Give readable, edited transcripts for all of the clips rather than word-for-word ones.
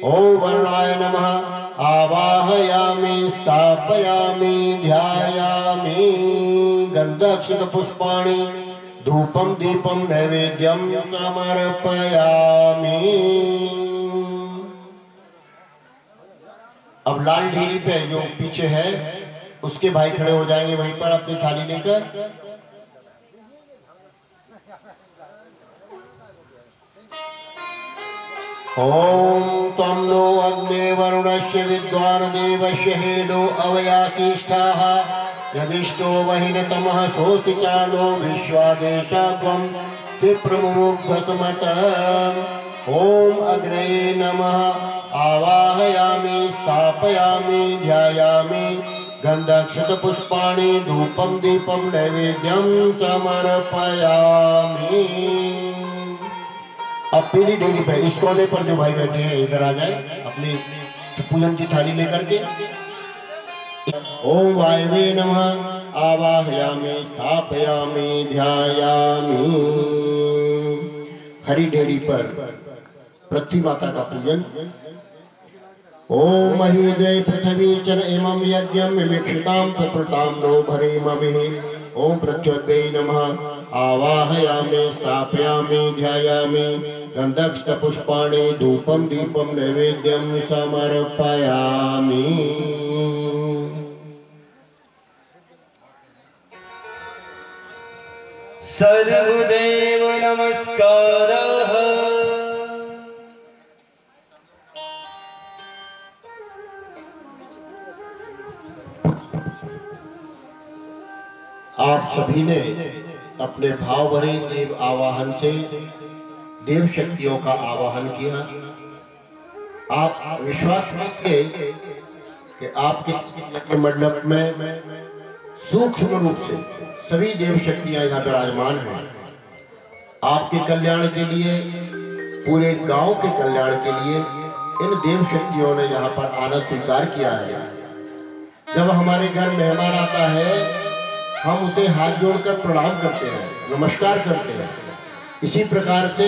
ओम वर्णाय नमः। आवाहयामि स्थापयामि ध्यायामि गंधक्षतपुष्पाणि धूपम दीपम नैवेद्यम समर्पयामि। अब लाल ढेरी पे जो पीछे है उसके भाई खड़े हो जाएंगे वहीं पर अपनी थाली लेकर। ओम त्वं नो अग्ने वरुणस्य विद्वान् देवस्य हेनो अवयासिष्ठाः यदिष्टो वहिनतमः सोऽसि चानो विश्वादेशाग्वं विप्रमुग्धसुमत। ओम अग्रे नमः। आवाहयामि स्थापयामि ध्यायामि गंधक्षतपुष्पाणि धूपम दीपम नैवेद्यम समर्पयामि। अब पीली डेरी पे इस कोने पर जो भाई बैठे हैं इधर आ जाए अपनी पूजन की थाली लेकर के। ओम वायवे नमः। आवाहयामि स्थापयामि ध्यायामि। हरी डेरी पर पृथ्वी माता का पूजन। ओम मही जय पृथ्वी चर इमं यज्ञं विमिक्षितां प्रपृतां नो भरेमभिः। ओम पृथ्व्यै नमः। आवाहयामि स्थापयामि ध्यायामि गंधक्षतपुष्पाणि धूपम दीपम नैवेद्यम समर्पयामि। सर्वदेव नमस्कारः। आप सभी ने अपने भाव भरे देव आवाहन से देव शक्तियों का आवाहन किया। आप विश्वास रखिए कि आपके मंडप में सूक्ष्म रूप से सभी देव शक्तियां यहाँ विराजमान हैं। आपके कल्याण के लिए, पूरे गांव के कल्याण के लिए इन देव शक्तियों ने यहाँ पर आना स्वीकार किया है। जब हमारे घर मेहमान आता है हम उसे हाथ जोड़कर प्रणाम करते हैं, नमस्कार करते हैं। इसी प्रकार से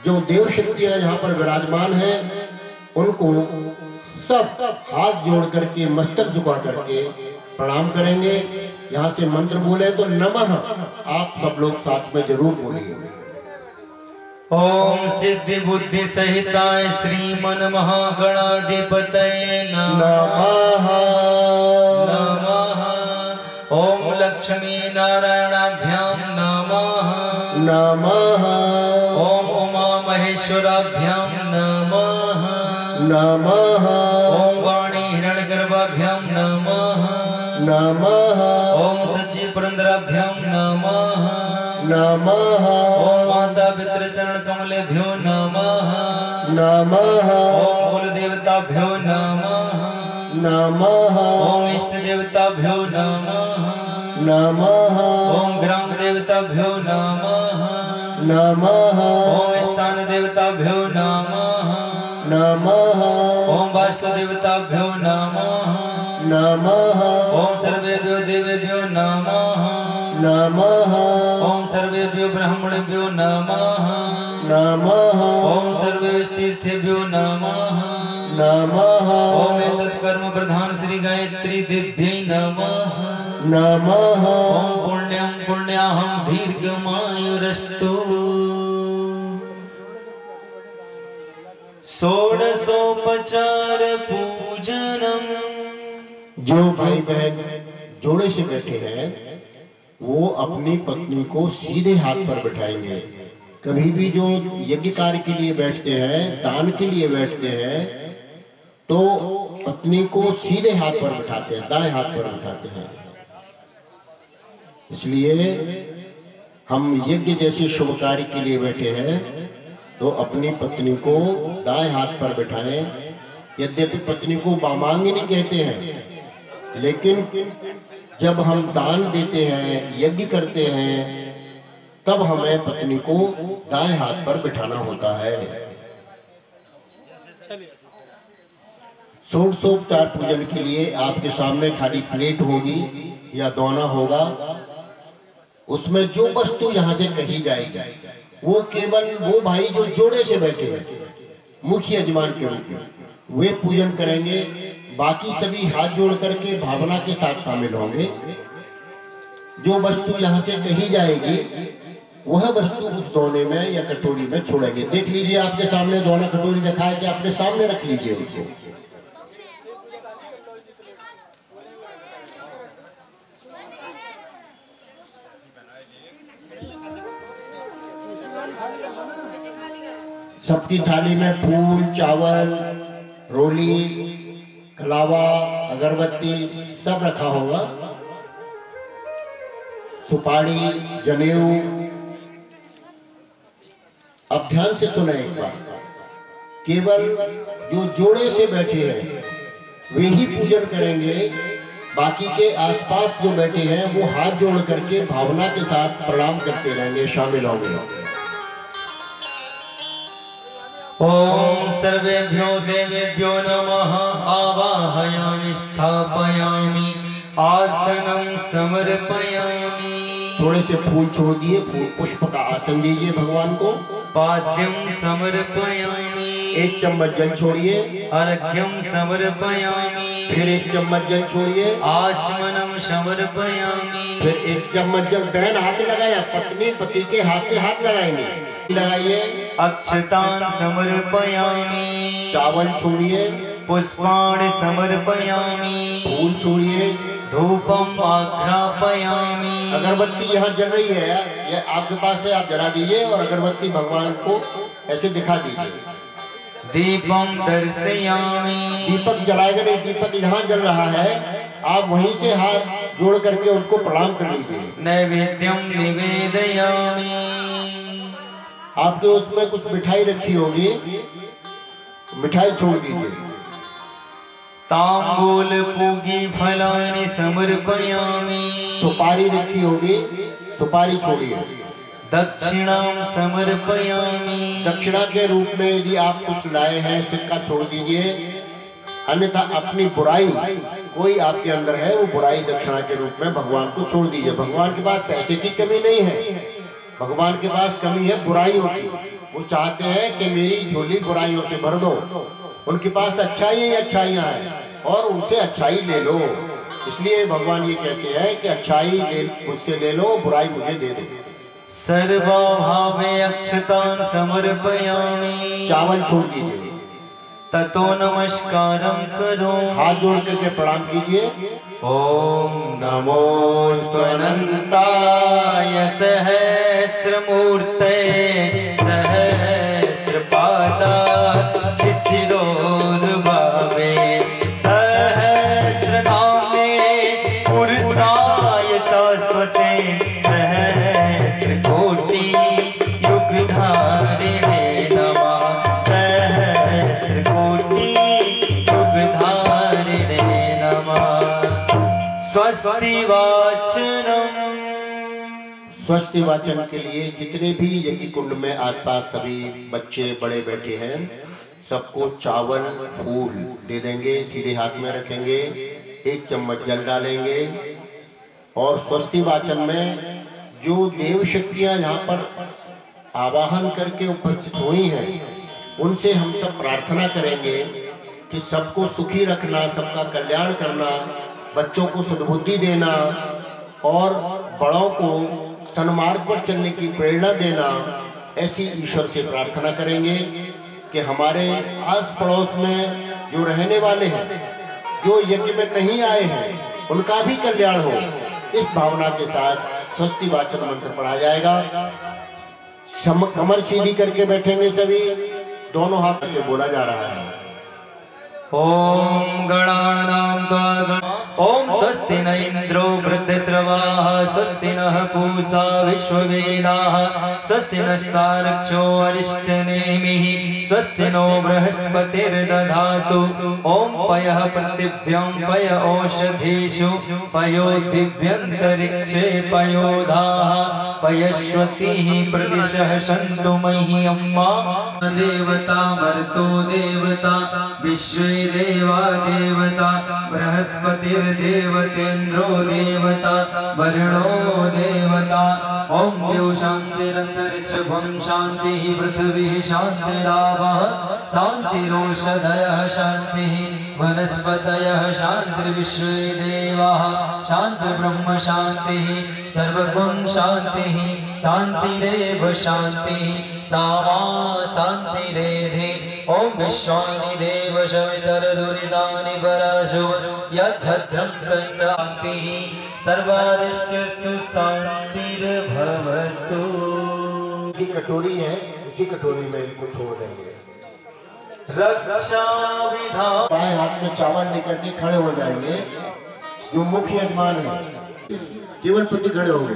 जो देव शक्तियां यहाँ पर विराजमान हैं उनको सब हाथ जोड़ करके मस्तक झुका करके प्रणाम करेंगे। यहाँ से मंत्र बोले तो नमः आप सब लोग साथ में जरूर बोलिए। ओम सिद्धि बुद्धि सहिताय श्रीमन महागणाधिपतये नमः। नमः। ओम लक्ष्मी नारायणाभ्यां नमः। नमः। ओम उमा महेश्वराभ्यां नमः। नमः। ओम वाणी हिरण्यगर्भाभ्यां नमः। नमः। ओम सची पुरंदराभ्यां नमः। नमः। ओम माता पितृचरण कमलेभ्यो नमः। नमः। ओम कुल देवताभ्यो नमः। नमः। ओम इष्ट देवताभ्यो नमः। नमः। ओम ग्राम देवताभ्यो नमः। नमः। ओम स्थान देवताभ्यो नमः। नमः। ओम वास्तु देवताभ्यो नमः। नमः। ओम सर्वेभ्यो देवेभ्यो नमः। नमः। ओम सर्वेभ्यो ब्राह्मणेभ्यो नमः। नमः। ओम सर्वेष्टीर्थेभ्यो नमः। नमः। ओम एतत् कर्म प्रधान श्री गायत्री देव्यै नमः। नमः। ओम पुण्यं पुण्याहं दीर्घमायुरस्तु। षोडशोपचार पूजनम। जो भाई बहन जोड़े से बैठे हैं वो अपनी पत्नी को सीधे हाथ पर बैठाएंगे। कभी भी जो यज्ञ कार्य के लिए बैठते हैं, दान के लिए बैठते हैं तो पत्नी को सीधे हाथ पर बैठाते हैं, दाएं हाथ पर बैठाते हैं। इसलिए हम यज्ञ जैसे शुभ कार्य के लिए बैठे हैं तो अपनी पत्नी को दाएं हाथ पर बैठाएं। यद्यपि पत्नी को वामांगिनी कहते हैं, लेकिन जब हम दान देते हैं, यज्ञ करते हैं, तब हमें पत्नी को दाएं हाथ पर बिठाना होता है। षोडशोपचार पूजन के लिए आपके सामने खाली प्लेट होगी या दोना होगा, उसमें जो वस्तु यहाँ से कही जाएगी वो केवल वो भाई जो जोड़े से बैठे हैं मुख्य यजमान के रूप में वे पूजन करेंगे। बाकी सभी हाथ जोड़ करके भावना के साथ शामिल होंगे। जो वस्तु यहाँ से कही जाएगी वह वस्तु उस दोने में या कटोरी में छोड़ेंगे। देख लीजिए, आपके सामने दोना कटोरी रखा है कि अपने सामने रख लीजिए उसको। सबकी थाली में फूल, चावल, रोली, कलावा, अगरबत्ती सब रखा होगा। सुपारी, जनेऊ। अब ध्यान से सुना एक बार, केवल जो जोड़े से बैठे हैं वे ही पूजन करेंगे। बाकी के आसपास जो बैठे हैं वो हाथ जोड़ करके भावना के साथ प्रणाम करते रहेंगे, शामिल होंगे। ओम सर्वेभ्यो देवेभ्यो नमः। आवाहयामि स्थापयामि आसनं समर्पयामि। थोड़े से फूल छोड़ दिए, फूल पुष्प का आसन दीजिए भगवान को। पाद्यं समर्पयामि। एक चम्मच जल छोड़िए। अर्घ्यं समर्पयामि। फिर एक चम्मच जल छोड़िए। आचमनं समर्पयामि। फिर एक चम्मच जल। बहन हाथ लगाया, पत्नी पति के हाथ से हाथ लगाएंगे। लगाइए। अक्षतान् समर्पयामि। चावल छोड़िए। पुष्पाणि समर्पयामि। फूल छोड़िए। धूपम आघ्रापयामि। अगरबत्ती यहाँ जल रही है, ये आपके पास है, आप जला दीजिए और अगरबत्ती भगवान को ऐसे दिखा दीजिए। दीपम दर्शयामि। दीपक जलाएगा नहीं, दीपक यहाँ जल रहा है, आप वहीं से हाथ जोड़ करके उनको प्रणाम कर लीजिए। नैवेद्यम निवेदयामि। आपके उसमें कुछ मिठाई रखी होगी, मिठाई छोड़ दीजिए। तांबूल पूगी फलानि समर्पयामि। सुपारी रखी होगी, सुपारी छोड़िए। दक्षिणां समर्पयामि। दक्षिणा के रूप में यदि आप कुछ लाए हैं सिक्का छोड़ दीजिए, अन्यथा अपनी बुराई कोई आपके अंदर है वो बुराई दक्षिणा के रूप में भगवान को छोड़ दीजिए। भगवान के पास पैसे की कमी नहीं है, भगवान के पास कमी है बुराइयों की। वो चाहते हैं कि मेरी झोली बुराइयों से भर दो। उनके पास अच्छाई ही अच्छाइयाँ हैं और उनसे अच्छाई ले लो। इसलिए भगवान ये कहते हैं कि अच्छाई मुझसे ले लो, बुराई मुझे दे दो। सर्वभावे अक्षतान् समर्पयामि। चावल छोड़ दीजिए। ततो नमस्कारं करो। हाथ जोड़ करके प्रणाम कीजिए। ओम नमोस्तु अनंताय सहस्रमूर्ते सहस्रपादाच्छिशिरोरुभावे सहस्रनाम्ने पुरुषाय शाश्वते सहस्रकोटि युगधारिणे नमः। सहस्रकोटि युगधारिणे नमः। स्वस्ति वाचनम। स्वस्ति वाचन के लिए जितने भी यज्ञ कुंड में आसपास सभी बच्चे बड़े बैठे हैं सबको चावल फूल दे देंगे, सीधे हाथ में रखेंगे, एक चम्मच जल डालेंगे और स्वस्ति वाचन में जो देव शक्तियां यहाँ पर आवाहन करके उपस्थित हुई हैं उनसे हम सब प्रार्थना करेंगे कि सबको सुखी रखना, सबका कल्याण करना, बच्चों को सद्बुद्धि देना और बड़ों को सन्मार्ग पर चलने की प्रेरणा देना। ऐसी ईश्वर से प्रार्थना करेंगे कि हमारे आस पड़ोस में जो रहने वाले हैं, जो यज्ञ में नहीं आए हैं, उनका भी कल्याण हो। इस भावना के साथ स्वस्ति वाचन मंत्र पढ़ा जाएगा। कमर सीधी करके बैठेंगे सभी, दोनों हाथ से बोला जा रहा है। ओम गणानां त्वा ओम स्वस्ति न इंद्रो वृद्धश्रवाः स्वस्ति नः पूषा विश्ववेदाः स्वस्ति नस्तार्क्ष्यो अरिष्टनेमिः स्वस्ति नो बृहस्पतिर्दधातु। ओम पयः पृथिव्यां पय ओषधीषु पयो दिव्यन्तरिक्षे पयोधाः पयश्वतिः प्रदिशः सन्तु मह्यं मा। देवता मर्तो देवता विश्वे देवा देवता बृहस्पतिर्देवतेन्द्रो देवता वरुणो देवता। ओम देव शांतिरंतरिक्ष भुवं शांतिः पृथ्वी शांतिरावः शांतिरोषधयः शांतिः वनस्पतयः शांतिर्विश्वे देवाः शांतिर्ब्रह्म शांतिः सर्वगुण शांतिः शांतिरेव शांतिः सामा शांतिरेधि। ओम विश्वानि देव शवितरदुरितानि पराशु यद्भद्रं तन्नातिः सर्वारिष्टस्तु शांतिर्भवतु। की कटोरी है, इसी कटोरी में इनको छोड़ देंगे। रक्षा विधान बाएं हाथ में चावल लेकर के खड़े हो जाएंगे। जो मुख्य यजमान है केवल पति खड़े होंगे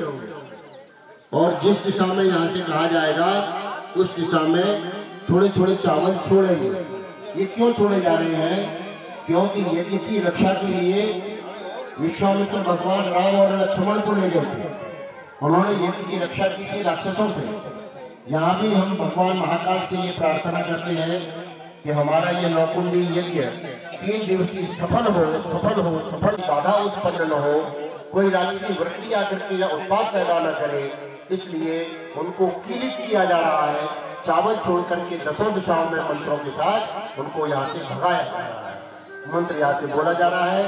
और जिस दिशा में यहाँ से कहा जाएगा उस दिशा में थोड़े थोड़े चावल छोड़ेंगे। ये क्यों छोड़े जा रहे हैं? क्योंकि यज्ञ की रक्षा के लिए विश्वामित्र भगवान राम और लक्ष्मण को ले गए थे। उन्होंने यज्ञ की रक्षा की थी राक्षसों से। यहाँ भी हम भगवान महाकाल के लिए प्रार्थना करते हैं कि हमारा ये नौकुंडी यज्ञ 3 दिवसीय सफल हो, बाधा उत्पन्न न हो, कोई राक्षसी वृत्ति आकर के या उत्पाद पैदा न करे। इसलिए उनको कीलित किया जा रहा है। चावल छोड़ करके 10 दिशाओं में मंत्रों के साथ उनको यहाँ से भगाया जा रहा है। मंत्र यहाँ से बोला जा रहा है।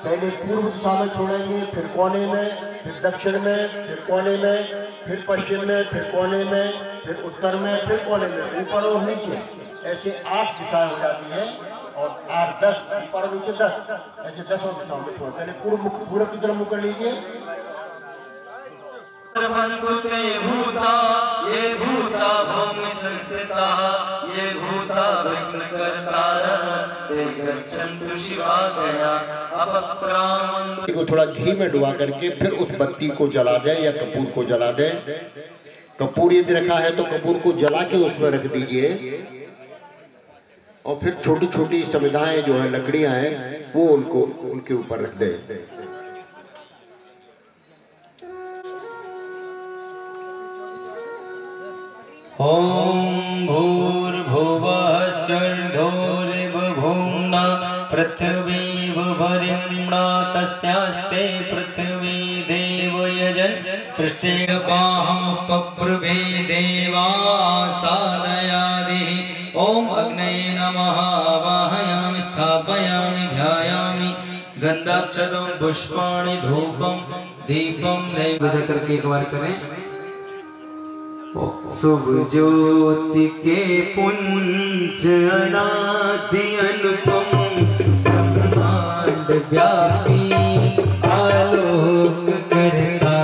पहले पूर्व दिशा में छोड़ेंगे, फिर कोने में, फिर दक्षिण में, फिर कोने में, फिर पश्चिम में, फिर कोने में, फिर उत्तर में, फिर कोने में, ऊपर और नीचे। ऐसे 8 दिशाएं हो जाती है और 8 10 ऊपर और नीचे 10 ऐसे 10 दिशाओं में छोड़। पहले पूर्व की तरफ मुख कर लीजिए। भूता ये भूता भूमि संस्कृता ये भूता विघ्न कर्तारः गच्छन्तु शिवागया अपक्रामन्तु। को थोड़ा घी में डुबा करके फिर उस बत्ती को जला दें या कपूर को जला दें। कपूर यदि रखा है तो कपूर को जला के उसमें रख दीजिए और फिर छोटी छोटी समिधाएं जो है लकड़ियां हैं वो उनको उनके ऊपर रख दें। ओम भूर्भुवः स्वर्धोर्भुवना पृथ्वी वरिम्णा तस्यास्ते पृथ्वी देव यजन् पृष्ठे बाहुपब्रुवे देवासादयादिः। ओम अग्नये नमः आवाहयामि स्थापयामि ध्यायामि गन्धाक्षतं पुष्पाणि धूपं दीपं नैवेद्य करके एक बार करें। शुभ ज्योति के पुंज अनादि अनुपम ब्रह्मांड व्यापी आलोक करता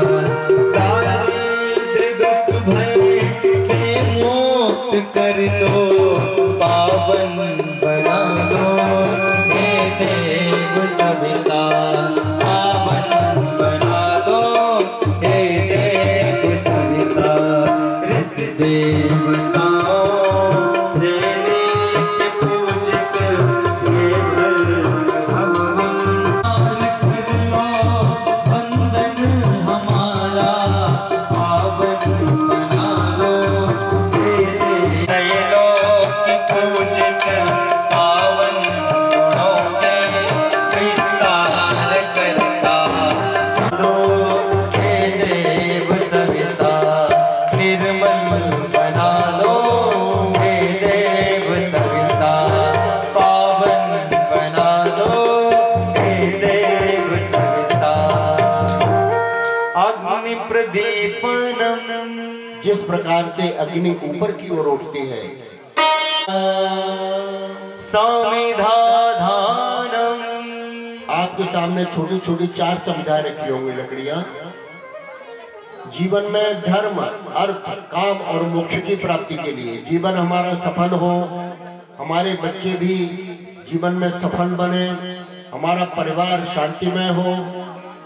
दारिद्र दुख भय से मुक्त कर दो पावन बना दो हे देव सविता पावन बना दो हे देव सविता देवताओं से नित्य पूजित हे भगवान कर लो बंधन हमारा पावन बना लो हे त्रैलोक पूजित पावन गुणों के विस्तार करता दो हे देव सविता निर्मल बना लो हे देव सविता पावन बना लो हे देव सविता। अग्नि प्रदीपनम जिस प्रकार से अग्नि ऊपर की ओर उठती है समिधाधानम आपके सामने छोटी छोटी 4 समिधाएं रखी होंगी लकड़ियां। जीवन में धर्म अर्थ काम और मोक्ष की प्राप्ति के लिए जीवन हमारा सफल हो, हमारे बच्चे भी जीवन में सफल बने, हमारा परिवार शांतिमय हो,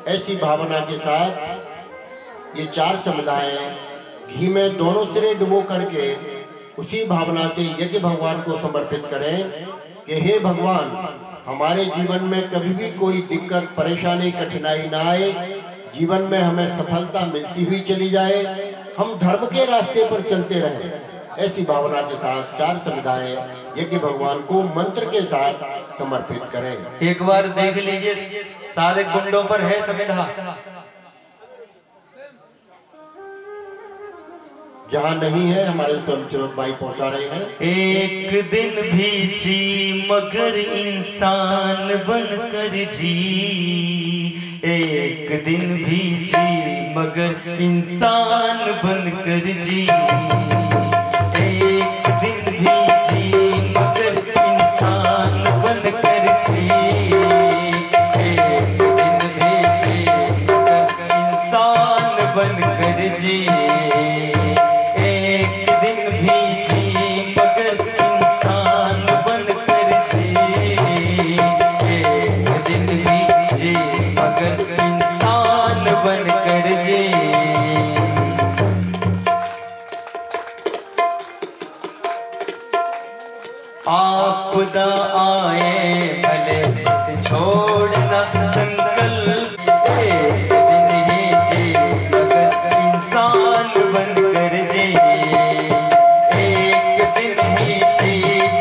ऐसी भावना के साथ ये 4 समुदाय घी में दोनों सिरे डुबो करके उसी भावना से यज्ञ भगवान को समर्पित करें कि हे भगवान हमारे जीवन में कभी भी कोई दिक्कत परेशानी कठिनाई ना आए, जीवन में हमें सफलता मिलती हुई चली जाए, हम धर्म के रास्ते पर चलते रहें, ऐसी भावना के साथ 4 समिधाएं यज्ञ भगवान को मंत्र के साथ समर्पित करें। एक बार देख लीजिए सारे कुंडों पर है समिधा। जहाँ नहीं है हमारे स्वयंसेवक भाई पहुंचा रहे हैं। एक दिन भी जी मगर इंसान बनकर जी, एक दिन भी जी मगर इंसान बनकर जी, एक दिन भी जी मगर इंसान बनकर जी, एक दिन भी जी मगर इंसान बनकर जी, एक दिन भी जी मगर इंसान बनकर जी, एक दिन भी जी मगर इंसान बनकर जी। आपदा आए भले मत छोड़ना संकल्प, एक दिन ही जी मगर इंसान बनकर जी, एक दिन ही जी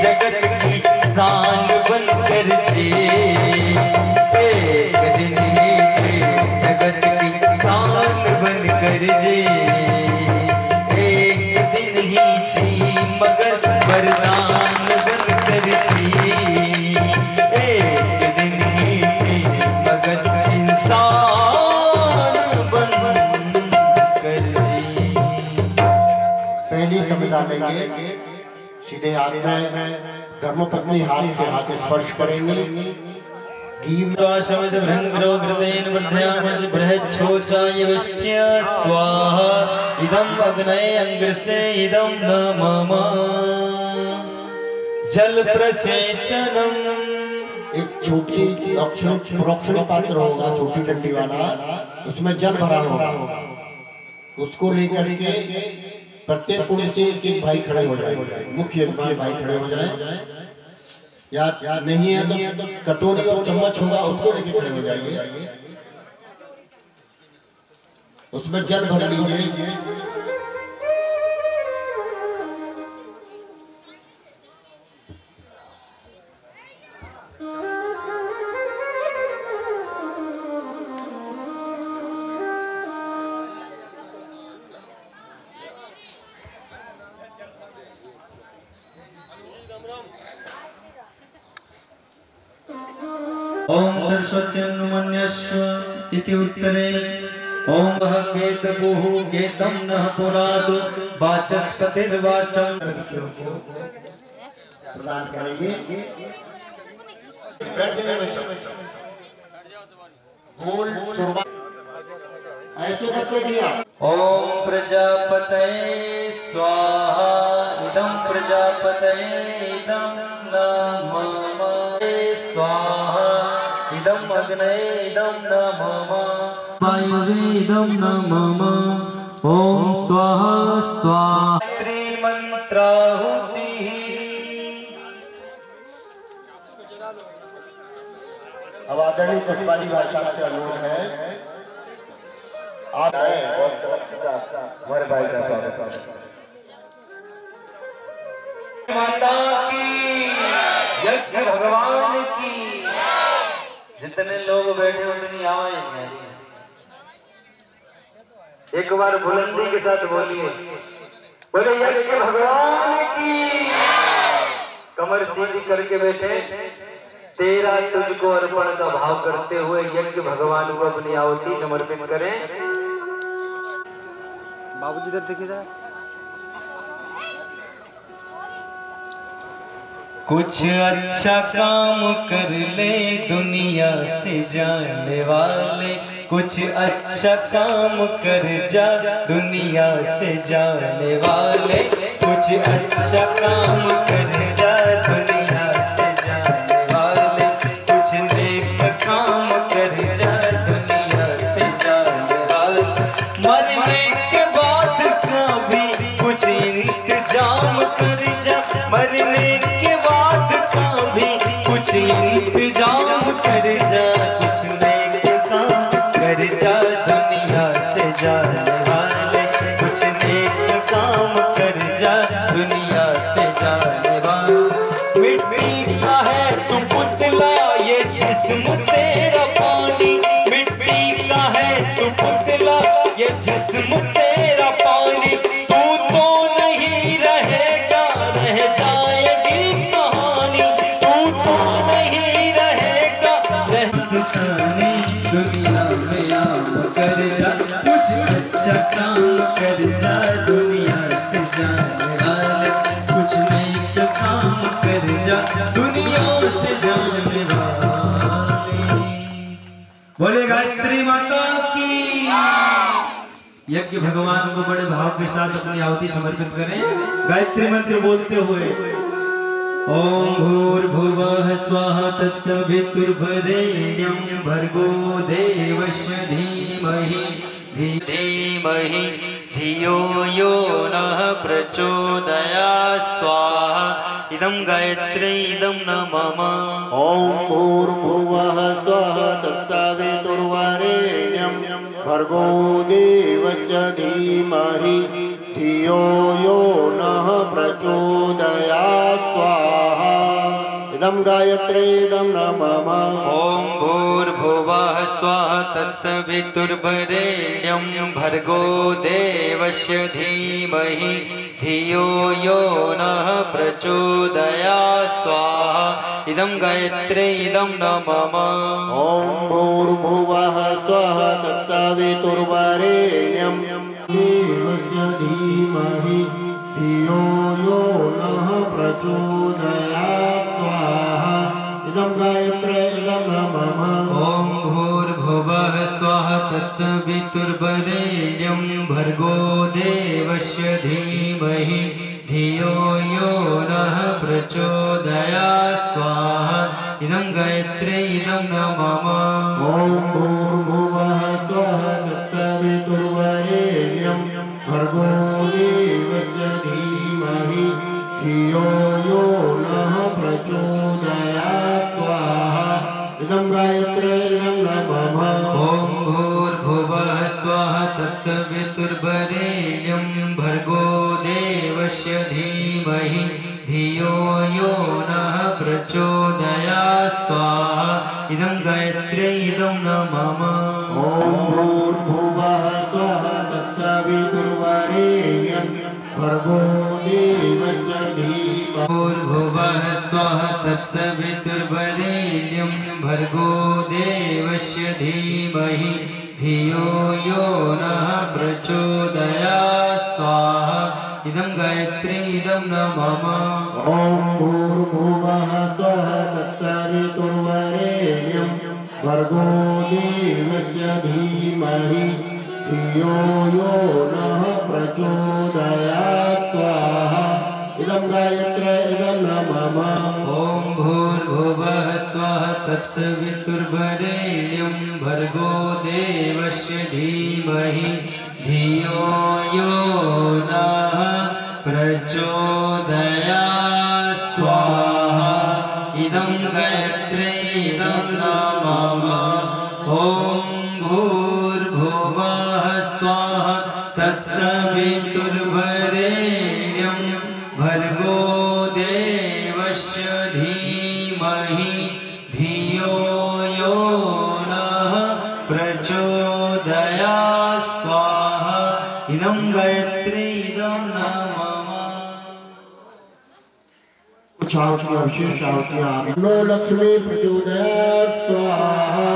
जगत की शान बनकर जी, एक दिन ही जी जगत की शान बनकर जी, एक दिन ही जी मगर वरदान बनकर जी, एक दिन ही जी मगर इंसान बनकर जी। पहली समिधा लेंगे, सीधे हाथ में धर्मपत्नी हाथ से हाथ स्पर्श करेंगे। शब्द भृंगरो घृतेन वर्धयामस बृहच्छोचाय विष्ट्य स्वाहा इदं अग्नये अंग्रसे इदं न मम जल प्रसेचनम। एक छोटी प्रोक्षणी पात्र होगा, छोटी डंडी वाला, उसमें जल भरा होगा, उसको लेकर के प्रत्येक कुंड से एक भाई खड़े हो जाए, मुख्य यजमान भाई खड़े हो जाए, या नहीं है तो कटोरी और चम्मच होगा उसको लेके खड़े हो जाइए, उसमें जल भर लीजिए। ओम सरस्वत्यन्नुमन्यस्व इति उत्तरे ओम वह केतपुः केतं नः पुरात् वाचस्पतिर्वाचं प्रदान करेंगे। ऐसे करके दिया। ओम प्रजापतये स्वाहा इदं प्रजापतये इदं नमः स्वाहा इदं अग्नये इदं नमः वायवे इदं नमः ओम स्वाहा स्वाहा त्रिमंत्राहुतिः। अब आदरणीय जसपाली भाषा से अनुरोध है, आप हमारे भाई का स्वागत। माता की यज्ञ भगवान की। जितने लोग बैठे उतनी आवाज है। एक बार बुलंदी के साथ बोलिए, बोले यज्ञ भगवान की। कमर सीधी करके बैठे, तेरा तुझको अर्पण का भाव करते हुए यज्ञ भगवान को अपनी आहुति समर्पित करें। बाबूजी इधर देखिए जरा। कुछ अच्छा काम कर ले दुनिया से जाने वाले, कुछ अच्छा काम कर जा दुनिया से जाने वाले, कुछ अच्छा काम कर जा दुनिया से जाने वाले, कुछ नेक काम कर जा दुनिया से जाने वाले। मरने के बाद का भी कुछ इंतजाम कर जा, मरने के बाद का भी कुछ इंतजाम कर जा, कुछ नेक काम कर जा दुनिया से जाने वाले, कुछ नेक काम कर जा दुनिया जिस्म तेरा पानी, मिट्टी का है तू पुतला, ये जिस्म तेरा पानी, तू तो नहीं रहेगा, रह जाएगी कहानी, तू तो नहीं रहेगा, रह सकानी। दुनिया में आम कर जा, कुछ अच्छा काम कर जा, दुनिया से जाने वाले, कुछ नेक काम कर जा, दुनिया से जाने वाले। बोले गायत्री माता की। यज्ञ भगवान को बड़े भाव के साथ अपनी आहुति समर्पित करें गायत्री मंत्र बोलते हुए। ओम भूर्भुवः स्वाहा तत्सवितुर्वरेण्यं भर्गो देवस्य धीमहि धीमहि धियो यो नः प्रचोदयात् स्वाहा। इदं गायत्री इदं न मम। ओम भूर्भुवः स्वः तत्सवितुर्वरेण्यं भर्गो देवस्य धीमहि धियो यो नः प्रचोदयात् स्वाहा। इदं गायत्री इदं न मम। ओम भूर्भुवः स्वः तत्सवितुर्वरेण्यं भर्गो देवस्य धीमहि धियो यो नः प्रचोदयात् स्वाहा। इदं गायत्री इदं न मम। ओम भूर्भुवः स्वः तत्सवितुर्वरेण्यं देवस्य धीमहि धियो यो नः प्रचोदयात् स्वाहा। इदं गायत्री इदं न मम। ओम भूर्भुवः स्वः तत्सवितुर्वरेण्यं भर्गो देवस्य धीमहि धियो यो नः प्रचोदयात् स्वाहा। इदं गायत्री इदं न मम। ओम भूर्भुवः स्वः तत्सवितुर्वरेण्यं भर्गो देवस्य धीमहि धियो यो नः प्रचोदयात् स्वाहा। इदं गायत्री इदं न मम। ओम भूर्भुवः स्वः तत्सवितुर्वरेण्यं भर्गो देवस्य धीमहि धियो यो नः प्रचोदयात् स्वाहा। इदं गायत्री इदं न मम। ओम भूर्भुवः स्वः तत्सवितुर्वरेण्यं भर्गो देवस्य धीमहि भूर्भुवः स्वः तत्सवितुर्वरेण्यं भर्गो देवस्य धीमहि धियो यो नः प्रचोदयात् स्वाहा। इदं गायत्री इदं न मम। ओम भूर्भुवः स्वः तत्सवितुर्वरेण्यं भर्गो देवस्य धीमहि धियो यो नः प्रचोदयात् स्वाहा। इदं गायत्री इदं न मम। ओम भूर्भुवः स्वः तत्सवितुर्वरेण्यं भर्गो देवस्य धीमहि धियो यो नः प्रचोदयात् स्वाहा। इदं गायत्री इदं न मम। ओम भूर्भुवः स्वः तत्सवितुर्वरेण्यं भर्गो देवस्य धीमहि धियो यो नः प्रचोदयात् स्वाहा। इदं गायत्री इदं न मम। कुछ आहुतियां विशेष आहुतियां। नो लक्ष्मी प्रचोदयात् स्वाहा।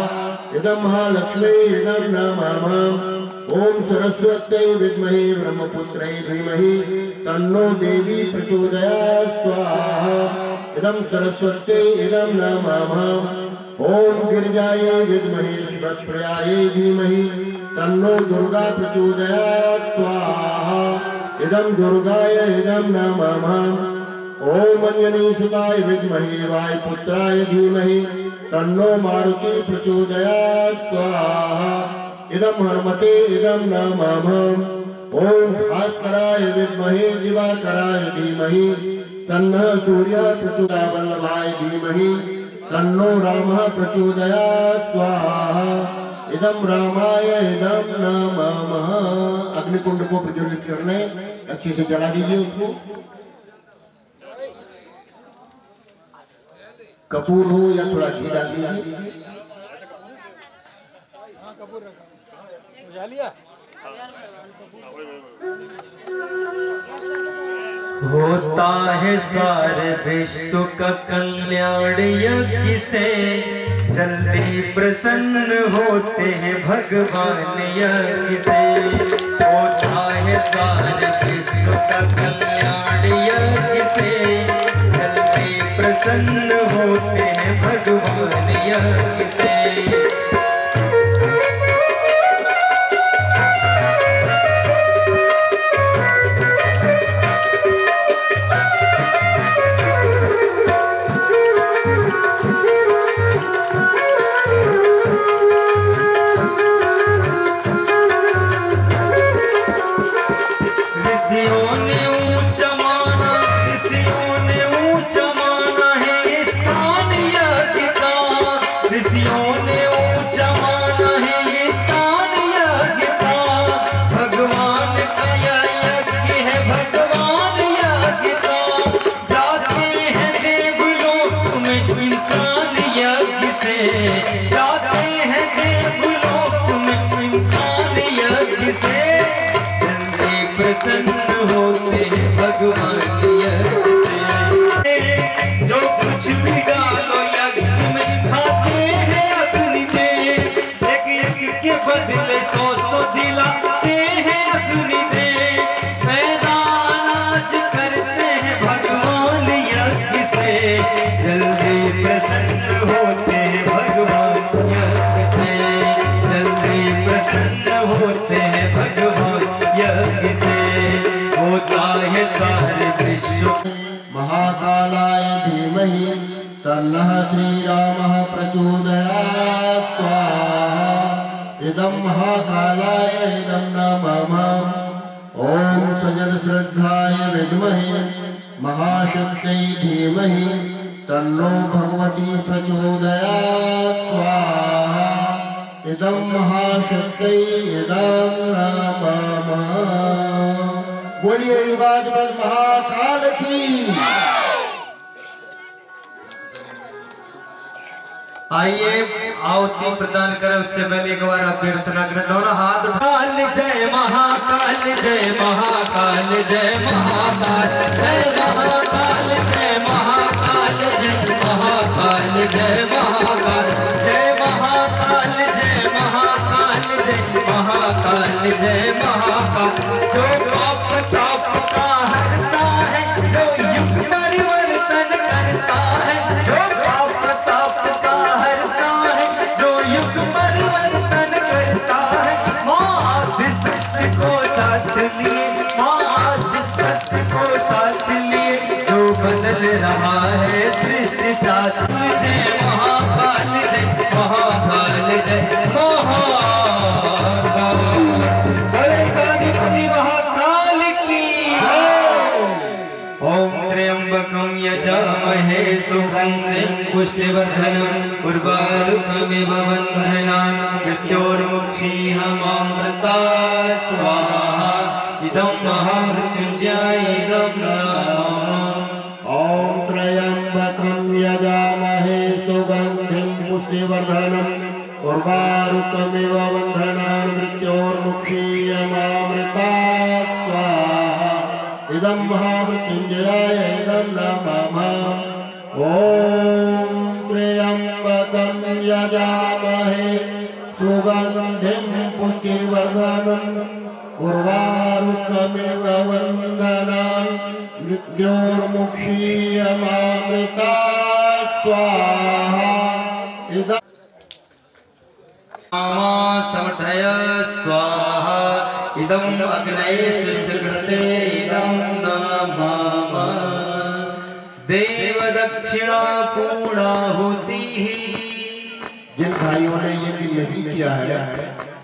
इदं महालक्ष्मी इदं न मम। ओम सरस्वत्यै विद्महे ब्रह्मपुत्रै धीमहि तन्नो देवी प्रचोदयात् स्वाहा। इदं सरस्वत्यै इदं न मम। ओम गिरिजायै विद्महे शिवप्रियायै धीमहि तन्नो दुर्गा प्रचोदयात् स्वाहा। इदं दुर्गाय इदं न मम। ओम अंजनीसुताय विद्महे वायुपुत्राय धीमहि तन्नो मारुति प्रचोदयात् स्वाहा। इदं हनुमते इदं न मम। ओम भास्कराय विद्महे दिवाकराय धीमहि तन्नः सूर्यः प्रचोदयात्। वल्लभाय धीमहि तन्नो रामः प्रचोदयात् स्वाहा। इदं रामाय इदं न मम। अग्निकुंड को प्रज्वलित करने अच्छे से जला दीजिए उसको। कपूर हो या थोड़ा घी डाल दीजिए। होता है सारे विश्व का कल्याण यज्ञ से, जल्दी प्रसन्न होते हैं भगवान यज्ञ से। होता है सारे विश्व का कल्याण यज्ञ से, जल्दी प्रसन्न होते हैं भगवान यज्ञ से। जो कुछ भी डालो यज्ञ में खाते हैं अग्नि में, एक यज्ञ के बदले 100 दिलाते हैं अग्नि में। पैदा अनाज करते हैं भगवान यज्ञ से, जल्दी प्रसन्न होते हैं भगवान यज्ञ से, जल्दी प्रसन्न होते हैं भगवान यज्ञ से। होता है सारे विश्व महाकालाय धीमहि तन्नः श्रीरामः प्रचोदयात् स्वाहा। इदं महाकालाय इदं न मम। ॐ सजलश्रद्धाय विद्महे महाशक्त्यै धीमहि तन्नो भगवती प्रचोदयात् स्वाहा। इदं महाशक्त्यै इदं न मम। बोलिए युगाधिपति महाकाल की। आइए आहुति प्रदान करें, उससे पहले एक बार आप दोनों हाथ उठा। जय महाकाल जय महाकाल जय महाकाल जय महाकाल जय महाकाल जय महाकाल जय महाकाल जय महाकाल जय महाकाल जय महाकाल जय महाकाल। जो पाप ताप का हरता है, जो युग परिवर्तन करता है, जो पाप ताप का हरता है, जो युग परिवर्तन करता है। माँ सत्य को साथ लिए, माँ सत्य को साथ लिए, जो बदल रहा है सृष्टि चाल। जय महाकाल जय महाकाल जय महाकाल की। ओम त्र्यंबकं यजामहे सुगंधिं पुष्टिवर्धनम् उर्वारुकमिव बन्धनान् मृत्योर्मुक्षीयमामृतात् स्वाहा। इदं महामृत्युञ्जय इदं नमः। ॐ त्र्यंबकं यजामहे सुगंधिं पुष्टिवर्धनम् उर्वारुकमिव बन्धनान् मृत्योर्मुक्षीयमामृतात् स्वाहा। इदं महामृत्युञ्जयाय इदं नमः। ॐ त्र्यंबकं यजामहे सुगंधिं पुष्टिवर्धनम् उर्वारुकमिव बन्धनान् मृत्योर्मुक्षीयमामृतात् स्वाहा। इदं समर्थय स्वाहा। इदं अग्नये सृष्टिकृते इदं नमः। देव दक्षिणा पूर्णाहुति। जिन भाइयों ने ये दिन नहीं किया है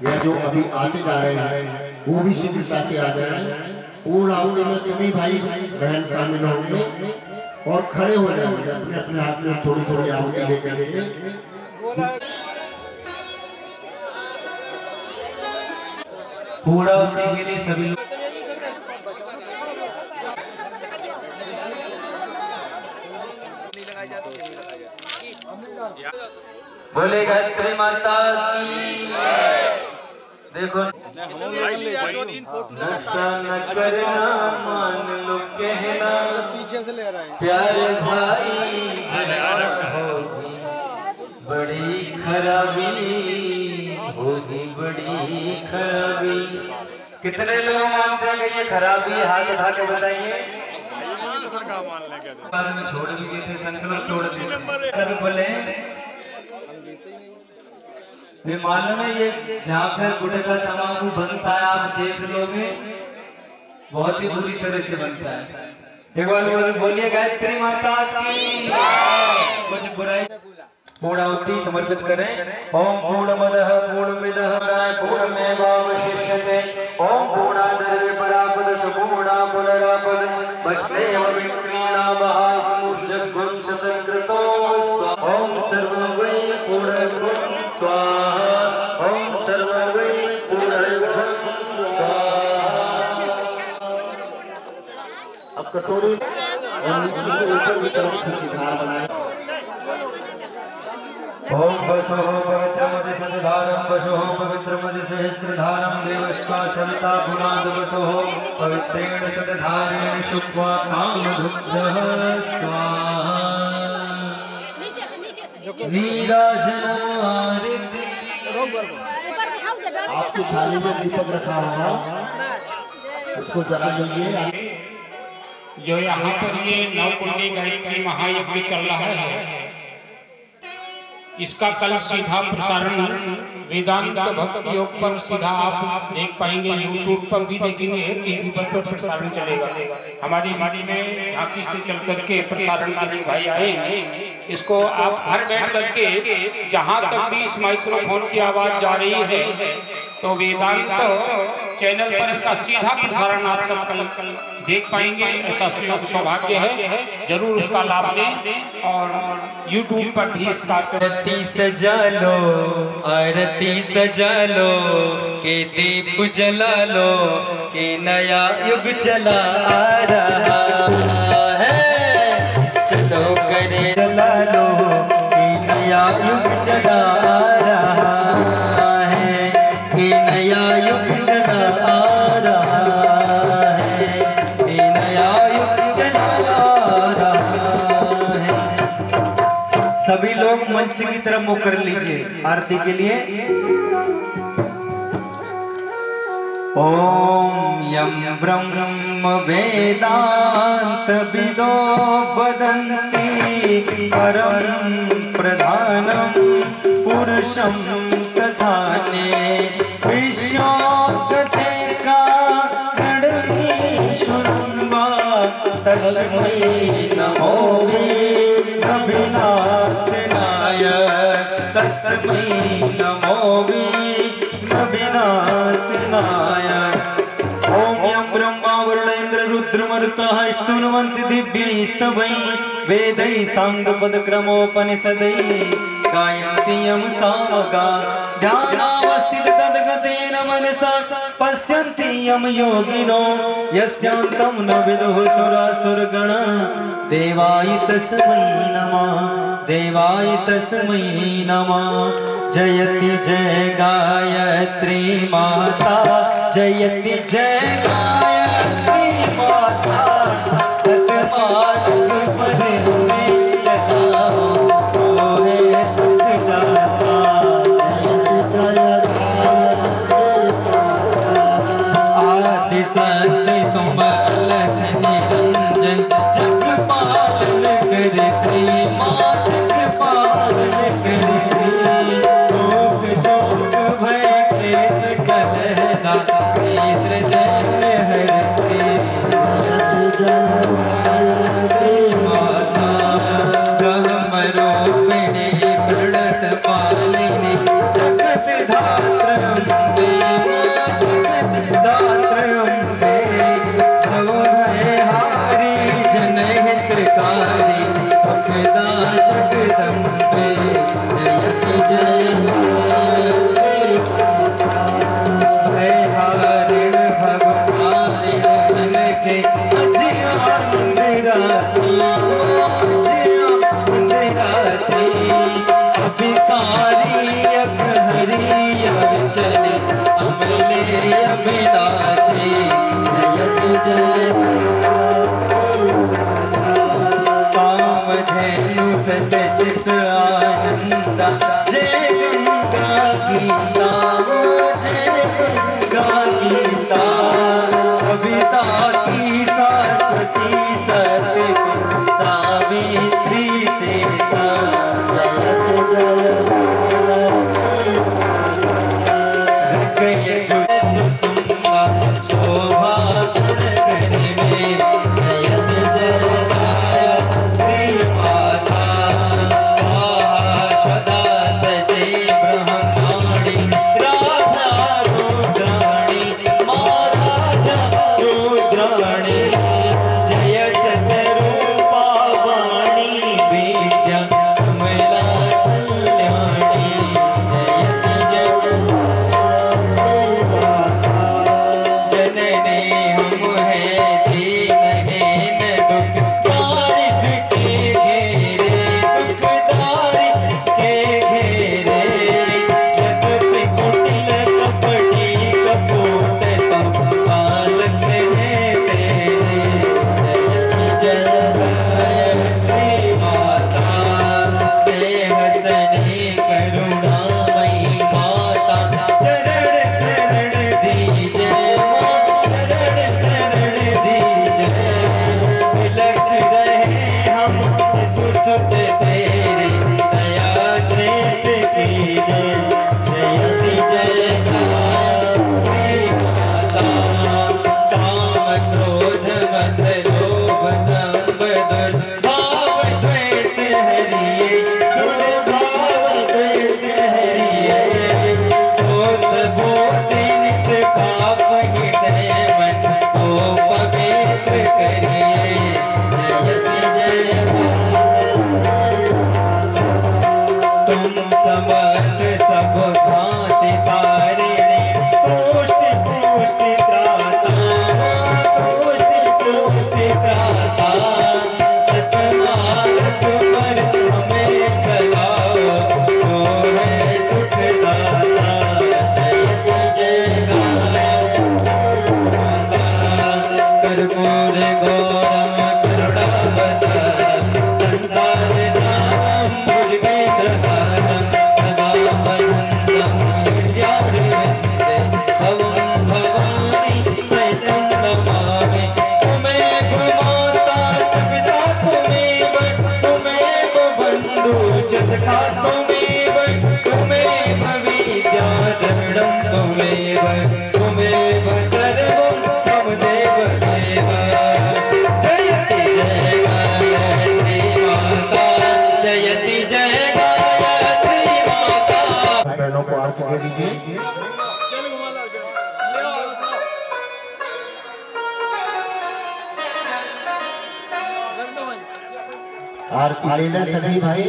या जो अभी आते जा रहे हैं वो भी शीघ्रता से आ जाए। पूर्णाहुति में सभी भाई बहन शामिल होंगे और खड़े हो जाएंगे, अपने अपने हाथ में थोड़ी थोड़ी आहुति लेकर के। पूर्णाहुति के लिए सभी लोग नहीं लगाया जाता, नहीं लगाया जाता। बोले गायत्री माता की। देखो नशा न करना मान लो कहना, पीछे से ले रहा है प्यारे भाई होगी बड़ी खराबी, होगी बड़ी खराबी। कितने लोग मानते हैं कि ये खराबी? हाथ उठा के बताइए। बाद में छोड़ भी दिए थे, संकल्प तोड़ दिए। बोले ये मालूम है, ये जहाँ पे गुटखा तंबाकू बनता है आप देख लोगे, बहुत ही बुरी तरह से बनता है। एक बार बोलिए गायत्री माता की। कुछ बुराई पूर्णाहुति समर्पित करें। ओम पूर्णमदः पूर्णमिदः पूर्णमेवावशिष्यते। ओम पूर्णादर्वे परापद सुपूर्णा पुनरापद वैष्णव विक्रीणामः स्मुर्जग्गुं शतकृतो स्वाहा। ओम सर्ववै पूर्णगुं स्वाहा। ओम सर्ववै पूर्णगुं स्वाहा। अब कटोरी ऊपर की तरफ धार बनाए। ओम वसो पवित्रमदि सदारं वसो पवित्रमदि सहस्रधारं देवस्का सविता गुणाद वसो पवित्रेण सदधारेण शुक्वा कामधुग्धः स्वाहा। नीराजनारिति आपकी थाली में दीपक रखा होगा, उसको जला दीजिए। जो यहाँ पर ये नवकुंडी गायत्री महायज्ञ चल रहा है, इसका कल सीधा प्रसारण वेदांत भक्ति योग पर सीधा आप देख पाएंगे। यूट्यूब पर भी देखेंगे, टीवी पर प्रसारण चलेगा। हमारी माटी में झांसी से चल करके प्रसारण के लिए भाई आए। इसको आप घर बैठ करके जहाँ तक भी इस माइक्रोफोन की आवाज जा रही है, तो वेदांत चैनल पर इसका सीधा प्रसारण आप सब कल देख पाएंगे। ऐसा सौभाग्य है, जरूर उसका लाभ लें। और यूट्यूब पर भी इसका आरती सजा लो, आरती सजा लो, के दीप जला लो, के नया युग चला आ रहा है। चलो करे जला लो, के नया युग चला आ रहा है, के नया युग चला आ रहा है, के नया युग चला आ रहा है। सभी लोग मंच की तरफ मुख कर लीजिए आरती के लिए। ओम यम ब्रह्म वेदांत विदो वदन्ति परम प्रधानम पुरुषम तथाने विश्वोत्पत्ति कारणमीश्वरं वा तस्मै नमो विनाशनाय, तस्मै नमो विनाशनाय। ओम यं ब्रह्मा वरुणेन्द्र रुद्रमरुतः स्तुन्वन्ति दिव्यैस्तवैः वेदैः साङ्गपदक्रमोपनिषदैः गायन्ति यं सामगा। ध्यानावस्थिततद्गतेन मनसा पश्यन्ति यं योगिनो यस्यान्तं न विदुः सुरासुरगणा। देवाय तस्मै नमः, देवाय तस्मै नमः। जयति जय गायत्री माता, जयति जय गायत्री माता। सतमार्ग पर हमें चलाओ, वो है सतदाता। आदि सत्य तुम अलग निरंजन, जग पालन करती माँ, जग पालन करती। लोक लोक भय केस कहना, नेत्र दैन्य हरती। माता ब्रह्म रूपिणी प्रणत पालिनी, जगत धात्र अम्बे, जगत धात्र अम्बे। जो है हारी जनहितकारी, सुखदा जगदम्बे। जयति जय गायत्री है हारिण भवतारिण जनके अज्ञान निरासी, अज्ञान निरासी। मैनू सत चित आनंदा जय गंगा गीता जय गंगा गीता कविता की सरस्वती सत्य सावित्री सीता शोभा गुण गण में जयत जय गायत्री माता सदा सजे ब्रह्माणी राधा रुद्राणी माता रुद्राणी जय सतरूपा वाणी विद्या कमला कल्याणी जयत जय जननी हम है दीनहीन दुखदारी के घेरे दुखदारी के घेरे यद्यपि कुटिल कपटी कपूट तब बालक है तेरे जय गायत्री माता स्नेहसनी करुणामयी माता शरण शरण दीजय तिलक रहे हम शिशु सुत तेरे दया दृष्टि कीजिए जयति जय गायत्री माता काम क्रोध मद लोभ दंभ दुर्भाव द्वेष हरिये दुर्भाव द्वेष हरिये बोध बोधि निष्पाप हृदय मन को पवित्र करिए जयति जय तुम समर्थ सब भांति तारिणी पुष्टि पुष्टि त्राता पुष्टि त्राता सतमार्ग पर हमें चलाओ जो है सुखदाता जयति जय गायत्री माता कर्पूर गौरम करुणावतारम संसारसारम भुजगेन्द्रहारम सदा वसन्तं हृदयारविन्दे भवं भवानी सहितं नमामि त्वमेव माता च पिता त्वमेव त्वमेव बन्धु च सखा त्वमेव त्वमेव विद्या द्रविणं त्वमेव त्वमेव सर्वं मम देव देव जयति जय गायत्री माता जयति जय गायत्री माता बहनों को अर्घ दे दीजिए। आरती ले लें सभी भाई।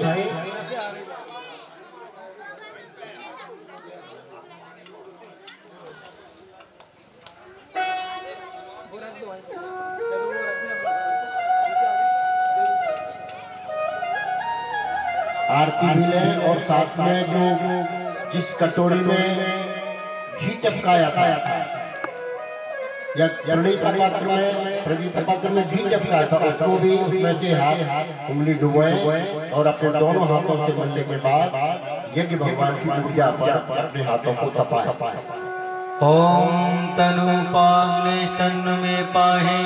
आरती भी लें और साथ में जो जिस कटोरी में घी टपकाया था या प्रणीत पात्र में पात्र में घी टपकाया था उसको भी उसमें से हाथ उंगली डुबोए और अपने दोनों हाथों से मलने के बाद यज्ञ भगवान की पूजा पर अपने हाथों को तपाए। ओम तनु पाग्नेश तनु में पाहे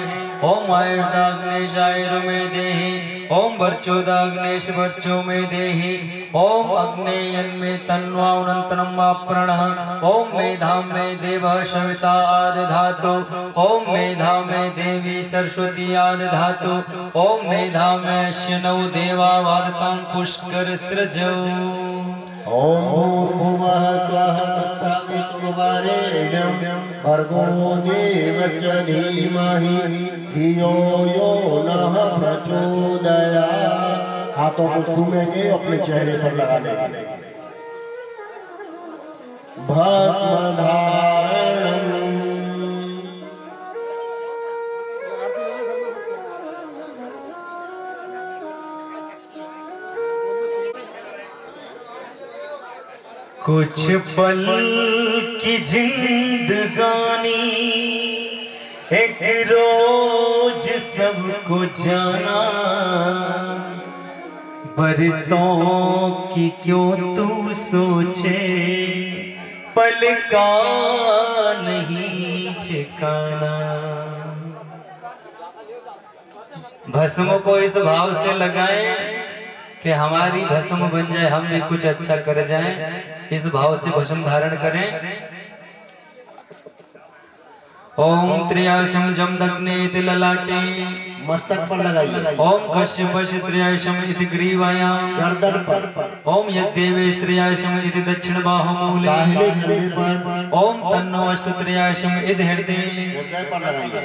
ओम आयुर्दाग्नेश आयुर में देहि ओम वर्चोदाग्नेश वर्चो में देहि ओम अग्नेयन में तन्वाउनंतनम वाप्रणः ओम मेधाम में देवः सविता आदि धातु ओम मेधा में देवी सरस्वती आदि धातु ओम मेधा में अश्विनौ देवा वादतां पुष्कर सृजौ ओम भूर्भुवः स्वः तत्सवितुर्वरेण्यं भर्गो देवस्य धीमहि धियो यो नः प्रचोदयात्। हाथों को सूंघेंगे अपने चेहरे पर लगा लेंगे। भस्म धारणम् कुछ पल की जिंदगानी एक रोज सबको जाना बरसों की क्यों तू सोचे, पल का नहीं ठिकाना। भस्म को इस भाव से लगाएं कि हमारी भस्म बन जाए, हम भी कुछ अच्छा कर जाएं। इस भाव से भस्म धारण करें। ओम त्रियाशम जम दग्ने इति ललाटे, मस्तक पर लगाइए। ओम कश्यपश त्रियाशम इति ग्रीवायाम, गर्दन पर। ओम यद्देवेश त्रियाशम इति दक्षिण बाहुमूले, दाहिने कंधे पर। ओम तन्नो अस्तु त्रियाशम इति हृदय। हृदय पर लगाइए।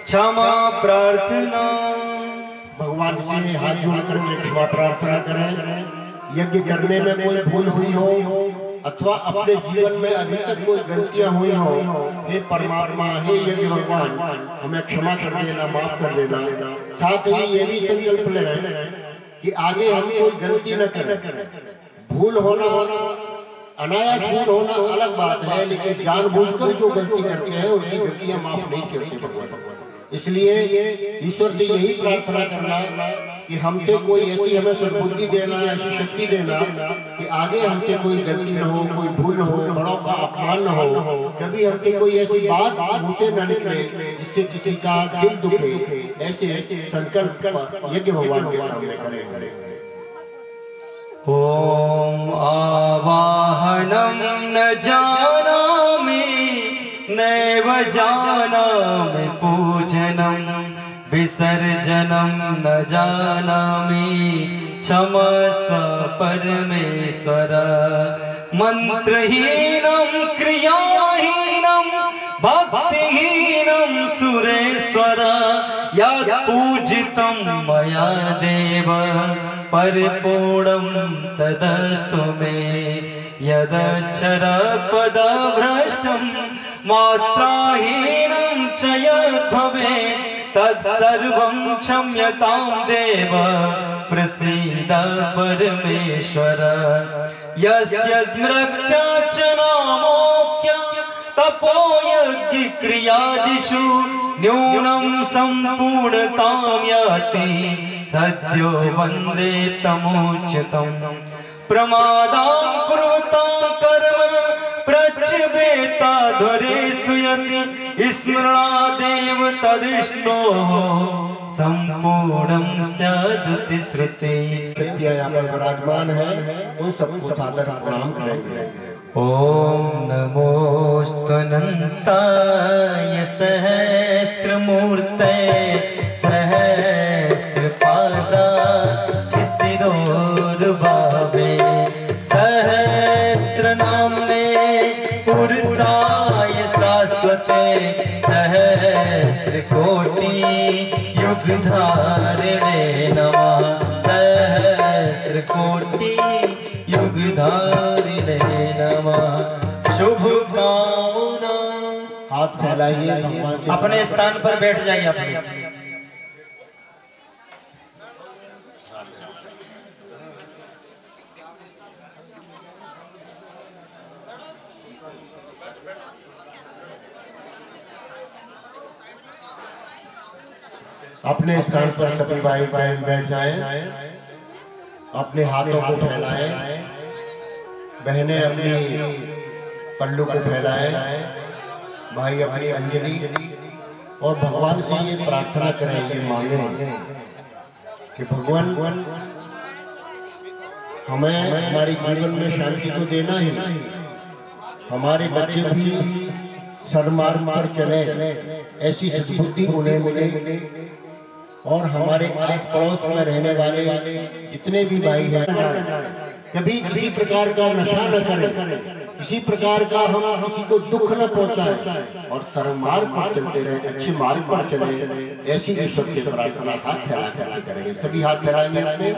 क्षमा प्रार्थना, भगवान से हाथ जोड़ करके क्षमा प्रार्थना करें। यज्ञ करने में कोई भूल हुई हो अथवा अपने जीवन में अभी तक कोई गलतियां हुई हो, हे परमात्मा, हे यज्ञ भगवान, हमें क्षमा कर देना, माफ कर देना। साथ ही ये भी संकल्प लें कि आगे हम कोई गलती न करें। भूल होना, अनायास भूल होना अलग बात है, लेकिन जानबूझकर जो गलती करते हैं उनकी गलतियां माफ नहीं करते भगवान। इसलिए ईश्वर से यही प्रार्थना करना कि हमसे कोई ऐसी हमें सद्बुद्धि देना, ऐसी शक्ति देना कि आगे हमसे कोई गलती न हो, कोई भूल न हो, बड़ों का अपमान न हो, कभी हमसे कोई ऐसी बात मुंह से न निकले जिससे किसी का दिल दुखे। ऐसे संकल्प यज्ञ भगवान के सामने करें। ओम आवाहनम न जानामि, नैव जानामि पूजनम, विसर्जनम न जानामि, क्षमस्व परमेश्वर। मंत्रहीनम क्रियाहीनम भक्तिहीनम सुरेश्वर, यत् पूजितं मया देव परिपूर्णं तदस्तु मे। यदक्षर पदभ्रष्टं मात्राहीनं च यद्भवेत् तत्सर्वं क्षम्यतां देव प्रसीद परमेश्वर। यस्य स्मृत्या च नामोक्त्या तपोयज्ञ क्रियादिषु न्यूनं सम्पूर्णतां याति, सद्यो वन्दे तमोच्युतम्। प्रमादां कुर्वतां कर्म प्रच्यवेताध्वरे सुयति, स्मरणादेव तदिष्णोः सम्पूर्णं स्यादुति श्रुति। यहाँ पर विराजमान है, उन सबको सादर प्रणाम करेंगे। ओम नमोस्तु अनंताय सहस्रमूर्तये, सहस्रपादाय शिरोर्भावे, सहस्रनाम्ने पुरुषाय शाश्वते, सहस्रकोटि युगधारिणे नमः, सहस्रकोटि युगधारिणे नमः। शुभ कामना। हाथ फैलाइए, भगवान से अपने स्थान पर बैठ जाइए। अपने अपने स्थान पर सभी भाई बहन बैठ जाएं। अपने हाथों को फैलाएं, बहनें अपनी पल्लू को फैलाएं, भाई अपनी अंजलि, और भगवान से ये प्रार्थना करें, ये मांगे कि भगवान हमें हमारे जीवन में शांति तो देना ही, हमारे बच्चे भी सन्मार्ग पर चले, ऐसी सद्बुद्धि उन्हें मिले, और हमारे आस पड़ोस में रहने वाले जितने भी भाई हैं कभी किसी प्रकार का नशा न करें, किसी प्रकार का हम किसी को दुख न पहुंचाएं, और सन्मार्ग पर चलते रहे, अच्छे मार्ग पर चले। ऐसी ईश्वर से प्रार्थना हाथ फैला कर करेंगे। सभी हाथ फैलाएंगे अपने।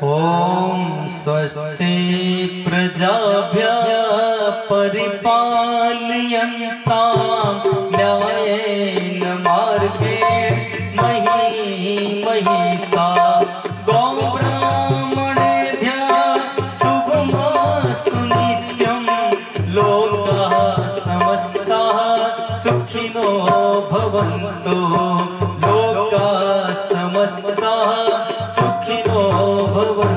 ओम स्वस्ति प्रजाभ्यः परिपालयन्तां न्यायेन मार्गेण मही महिषा, गौ ब्राह्मणेभ्यः शुभमस्तु नित्यं, लोकाः समस्ताः सुखिनो भवन्तु, लोकाः समस्ताः सुखिनो भवन्तु।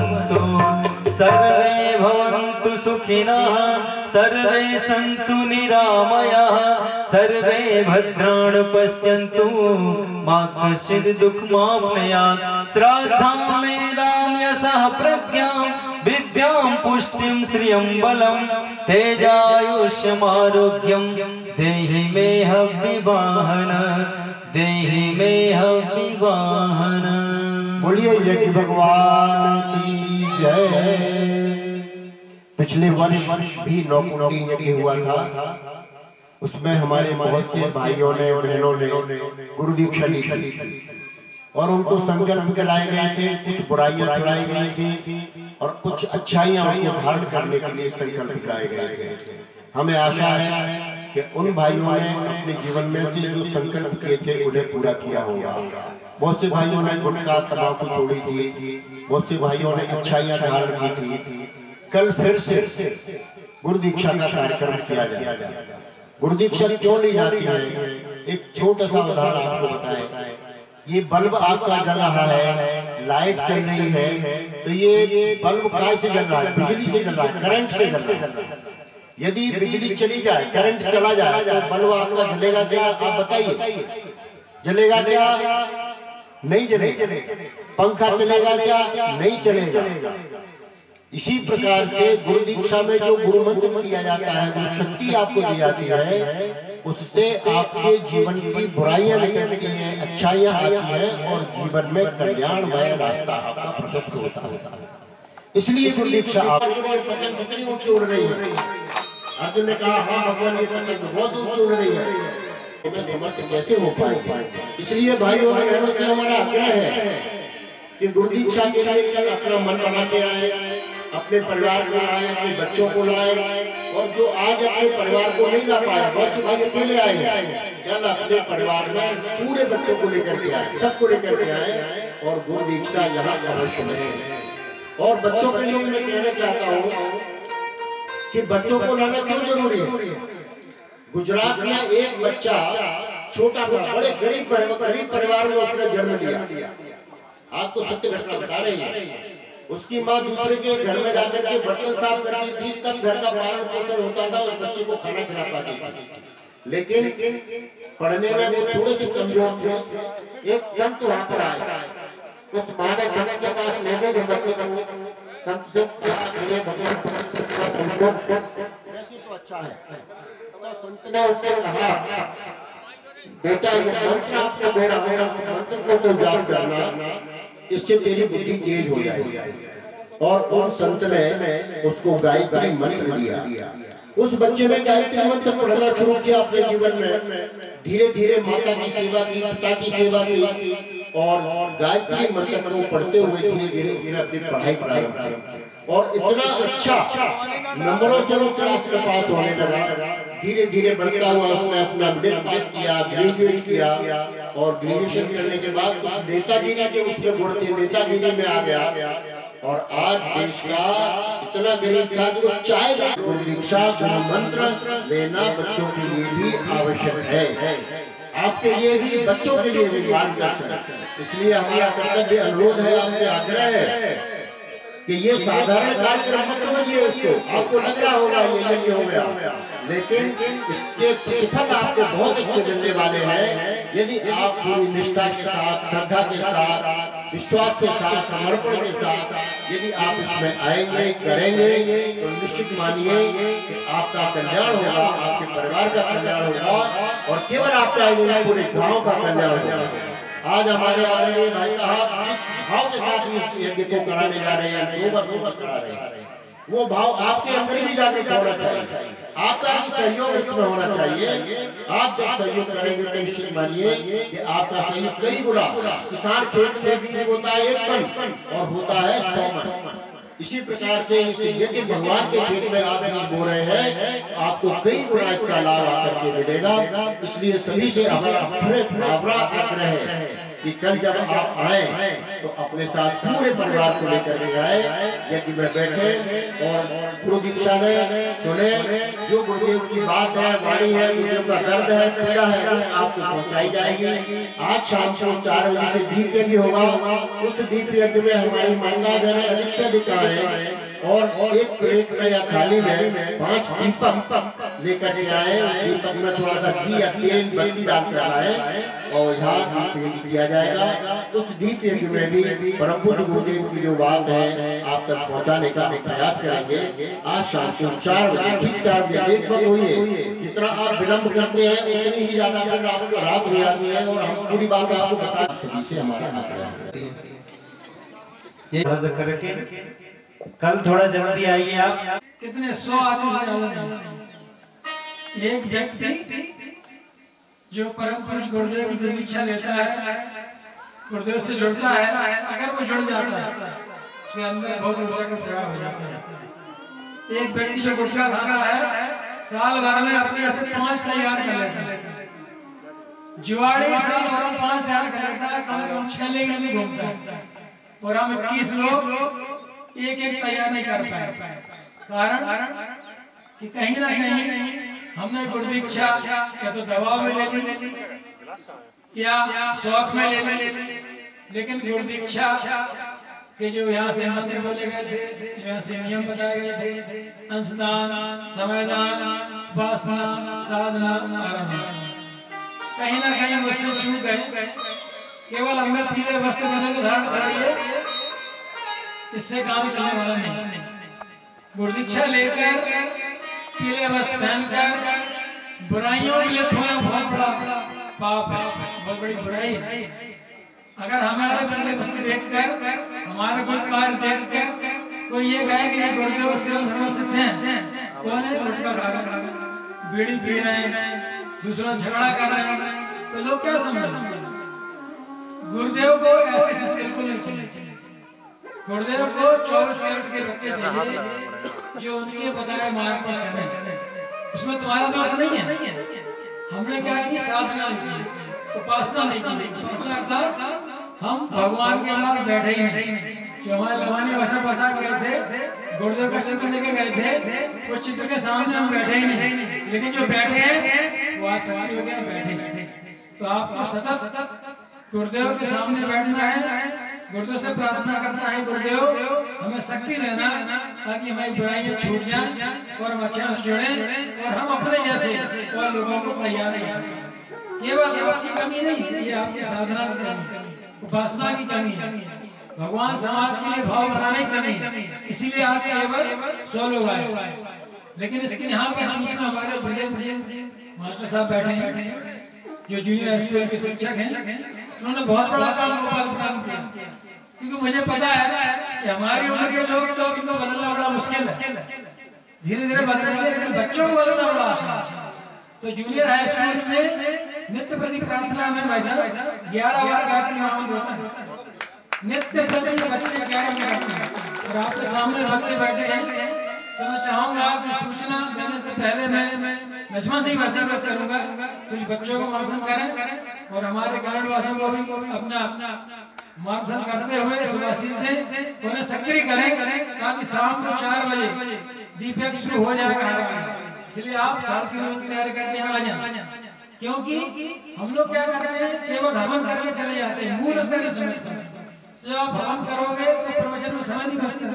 सुखिनः सर्वे सन्तु निरामयाः सर्वे भद्राणि पश्यन्तु मा कश्चित् दुःखमाप्नुयात् श्रद्धां मेधां यशः प्रज्ञां विद्यां पुष्टिं श्रियं बलं तेजायुष्यमारोग्यं देहि मे हव्यवाहन देहि मे हव्यवाहन। बोलिए यज्ञ भगवान की जय। पिछले वर्ष भी नौकुंडी यज्ञ हुआ था, उसमें हमारे बहुत से भाइयों ने बहनों ने गुरु दीक्षा ली थी और उनको संकल्प दिलाए गए थे, कुछ बुराइयां छुड़ाई गई थी और कुछ अच्छाइयां उनको धारण करने के लिए संकल्प दिलाए गए थे। हमें आशा है कि उन भाइयों ने अपने जीवन में से जो संकल्प किए थे उन्हें पूरा किया होगा। बहुत से भाइयों ने गुटखा तंबाकू छोड़ी थी, बहुत से भाइयों ने अच्छाइयां धारण की थी। कल फिर से गुरु दीक्षा का कार्यक्रम किया जाएगा। गुरु दीक्षा क्यों ली जाती है, एक छोटा सा उदाहरण आपको बताएं। ये बल्ब आपका जल रहा है, लाइट चल रही है, तो ये बल्ब काय से जल रहा है? बिजली से जल रहा है, करंट से जल रहा है। यदि बिजली चली जाए, करंट चला जाए, तो बल्ब आपका जलेगा क्या? आप बताइए, जलेगा क्या? नहीं जलेगा। पंखा चलेगा क्या? नहीं चलेगा। इसी प्रकार से गुरु दीक्षा में जो गुरु मंत्र दिया जाता है, जो शक्ति आपको दी जाती है, उससे आपके जीवन की बुराइयां निकलती हैं, अच्छाइयां आती हैं और जीवन में कल्याणमय रास्ता आपका प्रशस्त होता है। इसलिए गुरु दीक्षा पतंग कितनी ऊंची उड़ रही है। अर्जुन ने कहा हाँ भगवान, ये पतंग बहुत ऊंची उड़ रही है, समर्थ कैसे हो पाए? इसलिए भाइयों और बहनों से हमारा आग्रह है कि गुरु दीक्षा के लिए कल अपना मन बनाते आए, अपने परिवार को लाए, अपने बच्चों को लाए, और जो आज अपने परिवार को नहीं ला पाए, बहुत भाई अकेले आए, कल अपने परिवार में पूरे बच्चों को लेकर के आए, सबको लेकर के आए और गुरु दीक्षा यहाँ अवश्य मिले। और बच्चों के लिए मैं कहना चाहता हूँ कि बच्चों को लाना क्यों जरूरी है। गुजरात में एक बच्चा छोटा था, बड़े गरीब परिवार में उसने जन्म लिया। आपको सत्य घटना बता रही है। उसकी माँ दूसरे के घर में जाकर के बर्तन साफ करती थी, तब घर का पालन पोषण होता था, उस बच्चे को खाना खिला पाती थी। लेकिन पढ़ने में वो थोड़े से कमजोर थे। एक संत वहां पर आए, उस माँ ने संत के पास ले गए बच्चे को। संत से तो अच्छा है, तो संत ने उससे कहा बेटा ये मंत्र आपको दे रहा हूँ, मंत्र को तो याद करना, इससे तेरी बुद्धि तेज हो जाएगी। और उन संत ने उसको गायत्री मंत्र दिया। उस बच्चे ने गायत्री मंत्र पढ़ना शुरू किया अपने जीवन में। धीरे धीरे माता की सेवा की, पिता की सेवा की और गायत्री मंत्र को पढ़ते हुए धीरे धीरे उसने अपनी पढ़ाई प्रारंभ की और इतना अच्छा नंबरों से वो क्लास में पास होने लगा। धीरे धीरे बढ़ता हुआ उसने अपना मिडिल पास किया, ग्रेजुएट किया और ग्रेजुएशन करने के बाद कुछ नेतागिरी के उसमें गुण थे, नेतागिरी में आ गया और आज देश का इतना गरीब था कि वो चाहेगा। गुरु दीक्षा गुरु मंत्र लेना बच्चों के लिए भी आवश्यक है, आपके लिए भी, बच्चों के लिए भी मार्गदर्शन। इसलिए हमारा कर्तव्य, अनुरोध है, आपसे आग्रह है कि ये साधारण कार्यक्रम मत समझिए उसको। आपको लग रहा होगा ये यज्ञ हो गया, लेकिन इसके प्रतिफल आपको बहुत अच्छे मिलने वाले हैं यदि आप पूरी निष्ठा के साथ, श्रद्धा के साथ, विश्वास के साथ, समर्पण के साथ यदि आप इसमें आएंगे, करेंगे, तो निश्चित मानिए कि आपका कल्याण होगा, आपके परिवार का कल्याण होगा और केवल आपका नहीं, पूरे गांव का कल्याण होगा। आज हमारे आदरणीय भाई साहब जिस भाव के साथ इस यज्ञ को कराने जा रहे हैं, 2 वर्षों तक करा रहे हैं, वो भाव आपके अंदर भी जागृत होना चाहिए। आपका भी सहयोग इसमें होना चाहिए। आप जब सहयोग करेंगे तो निश्चित मानिए कि आपका सहयोग कई गुना। किसान खेत में बीज बोता है 1 टन और होता है 100 मन। इसी प्रकार से इस यज्ञ भगवान के खेत में आप बीज बो रहे हैं, आपको कई गुना इसका लाभ आकर के मिलेगा। इसलिए सभी से हमारा आग्रह है कि कल जब आप आए तो अपने साथ पूरे परिवार को लेकर के आए, यज्ञ में बैठे और गुरु दीक्षा में सुने। जो गुरुदेव की बात है, वाणी है, गुरुदेव का दर्द है, पीड़ा है, वो आपको पहुंचाई जाएगी। आज शाम को 4 बजे से दीप यज्ञ होगा। उस दीप यज्ञ में हमारी माता बहनें अधिक से अधिक आए और एक प्लेट में या थाली में 5 दीपक लेकर के आए। दीपक में थोड़ा सा घी या तेल बत्ती डालकर आए और यहाँ दीप यज्ञ किया जाएगा। उस दीप यज्ञ में भी परम पूज्य गुरुदेव की जो बात है आप तक पहुँचाने का हम प्रयास करेंगे। आज शाम को 4 बजे, ठीक 4 बजे देख मत होइए। जितना आप विलम्ब करते हैं उतनी ही ज्यादा फिर आपको रात हो जाती है और हम पूरी बात आपको बता से हमारा ये करके कल थोड़ा जल्दी आइए आप। कितने 100 आदमी से ज्यादा नहीं। एक व्यक्ति जो परम पुरुष गुरुदेव की दीक्षा लेता है, गुरुदेव से जुड़ता है, अगर वो जुड़ जाता है उसके अंदर बहुत ऊर्जा का प्रभाव हो जाता है। एक व्यक्ति जो गुटखा खाता है साल भर में अपने ऐसे 5 तैयार कर लेता है। जुआड़ी साल भर में 5 तैयार कर लेता है, कम से कम 6 लेने में घूमता है और हम 21 लोग एक तैयार नहीं कर पाए। कारण कि कहीं ना कहीं हमने गुरु दीक्षा या तो दबाव में ले ली या शौक में ले ली, लेकिन गुरु दीक्षा के जो यहाँ से मंत्र बोले गए थे, जो यहाँ से नियम बताए गए थे, अंशदान, समयदान, वासना, साधना, आराधना, कहीं ना कहीं मुझसे चूक गए। केवल हमने पीले वस्त्र बने को धारण कर लिए, इससे काम चलने वाला नहीं। गुरु दीक्षा लेकर पीले वस्त्र पहनकर बुराइयों के लिए थोड़ा बहुत बड़ा पाप है, बहुत बड़ी बुराई है। अगर हमारे पीले वस्त्र देखकर, हमारा कोई कार्य देखकर कोई ये कहे कि ये गुरुदेव श्री धर्म शिष्य हैं, कौन है? गुटखा खा रहे हैं, बीड़ी पी रहे हैं, दूसरों से झगड़ा कर रहे हैं, तो लोग क्या समझेंगे? गुरुदेव को ऐसे शिष्य बिल्कुल नहीं चाहिए। गुरुदेव को 24 कैरेट के बच्चे चाहिए जो उनके बताए मार्ग पर चले। उसमें तुम्हारा दोष नहीं है। हमने क्या की? साधना नहीं की, उपासना नहीं की। उपासना अर्थात हम भगवान के पास बैठे ही नहीं। जो हमारे लवानी वैसा बता गए थे, गुरुदेव का चित्र लेके गए थे, वो चित्र के सामने हम बैठे ही नहीं, लेकिन जो बैठे हैं वो आज सवारी हो गया बैठे। तो आपको सतत गुरुदेव के सामने बैठना है, गुरुदेव से प्रार्थना करना है, गुरुदेव हमें शक्ति देना ताकि हमारी बुराइयां छूट जाएं और हम अच्छे से जुड़ें और हम अपने जैसे और लोगों को तैयार कर सकें। केवल आपकी कमी नहीं, ये आपकी साधना की कमी, उपासना की कमी है, भगवान समाज के लिए भाव बनाने की कमी है। इसीलिए आज केवल 100 लोग आए, लेकिन इसके यहाँ पर बीच में हमारे ब्रजेंद्र सिंह मास्टर साहब बैठे हैं जो जूनियर स्कूल के शिक्षक हैं। उन्होंने बहुत बड़ा काम गोपालपुरम किया, क्योंकि मुझे पता है कि हमारी उम्र के लोग तो इनको बदलना बड़ा मुश्किल है, धीरे धीरे बदलेंगे, लेकिन बच्चों को बदलना बड़ा आसान है। तो जूनियर हाई स्कूल में नित्य प्रति प्रार्थना में भाई साहब 11 बार गायत्री माहौल होता है। नित्य प्रति बच्चे 11 करते हैं और आपके सामने बच्चे बैठे हैं। तो मैं चाहूंगा कि सूचना देने से पहले मैं लक्ष्मण सिंह वसीयत करूंगा, कुछ बच्चों को मार्गदर्शन करें और हमारे कन्नड़वासियों को भी अपना मार्गदर्शन करते हुए शुभाशीष दें, उन्हें सक्रिय करें ताकि शाम को 4 बजे दीपक शुरू हो जाएगा। इसलिए आप 3:30 बजे तैयारी करके यहाँ आ जाए, क्योंकि हम लोग क्या करते हैं, केवल हवन करके चले जाते हैं, मूल उसका नहीं समझते। जब आप हवन करोगे तो प्रवचन में समय नहीं बचता।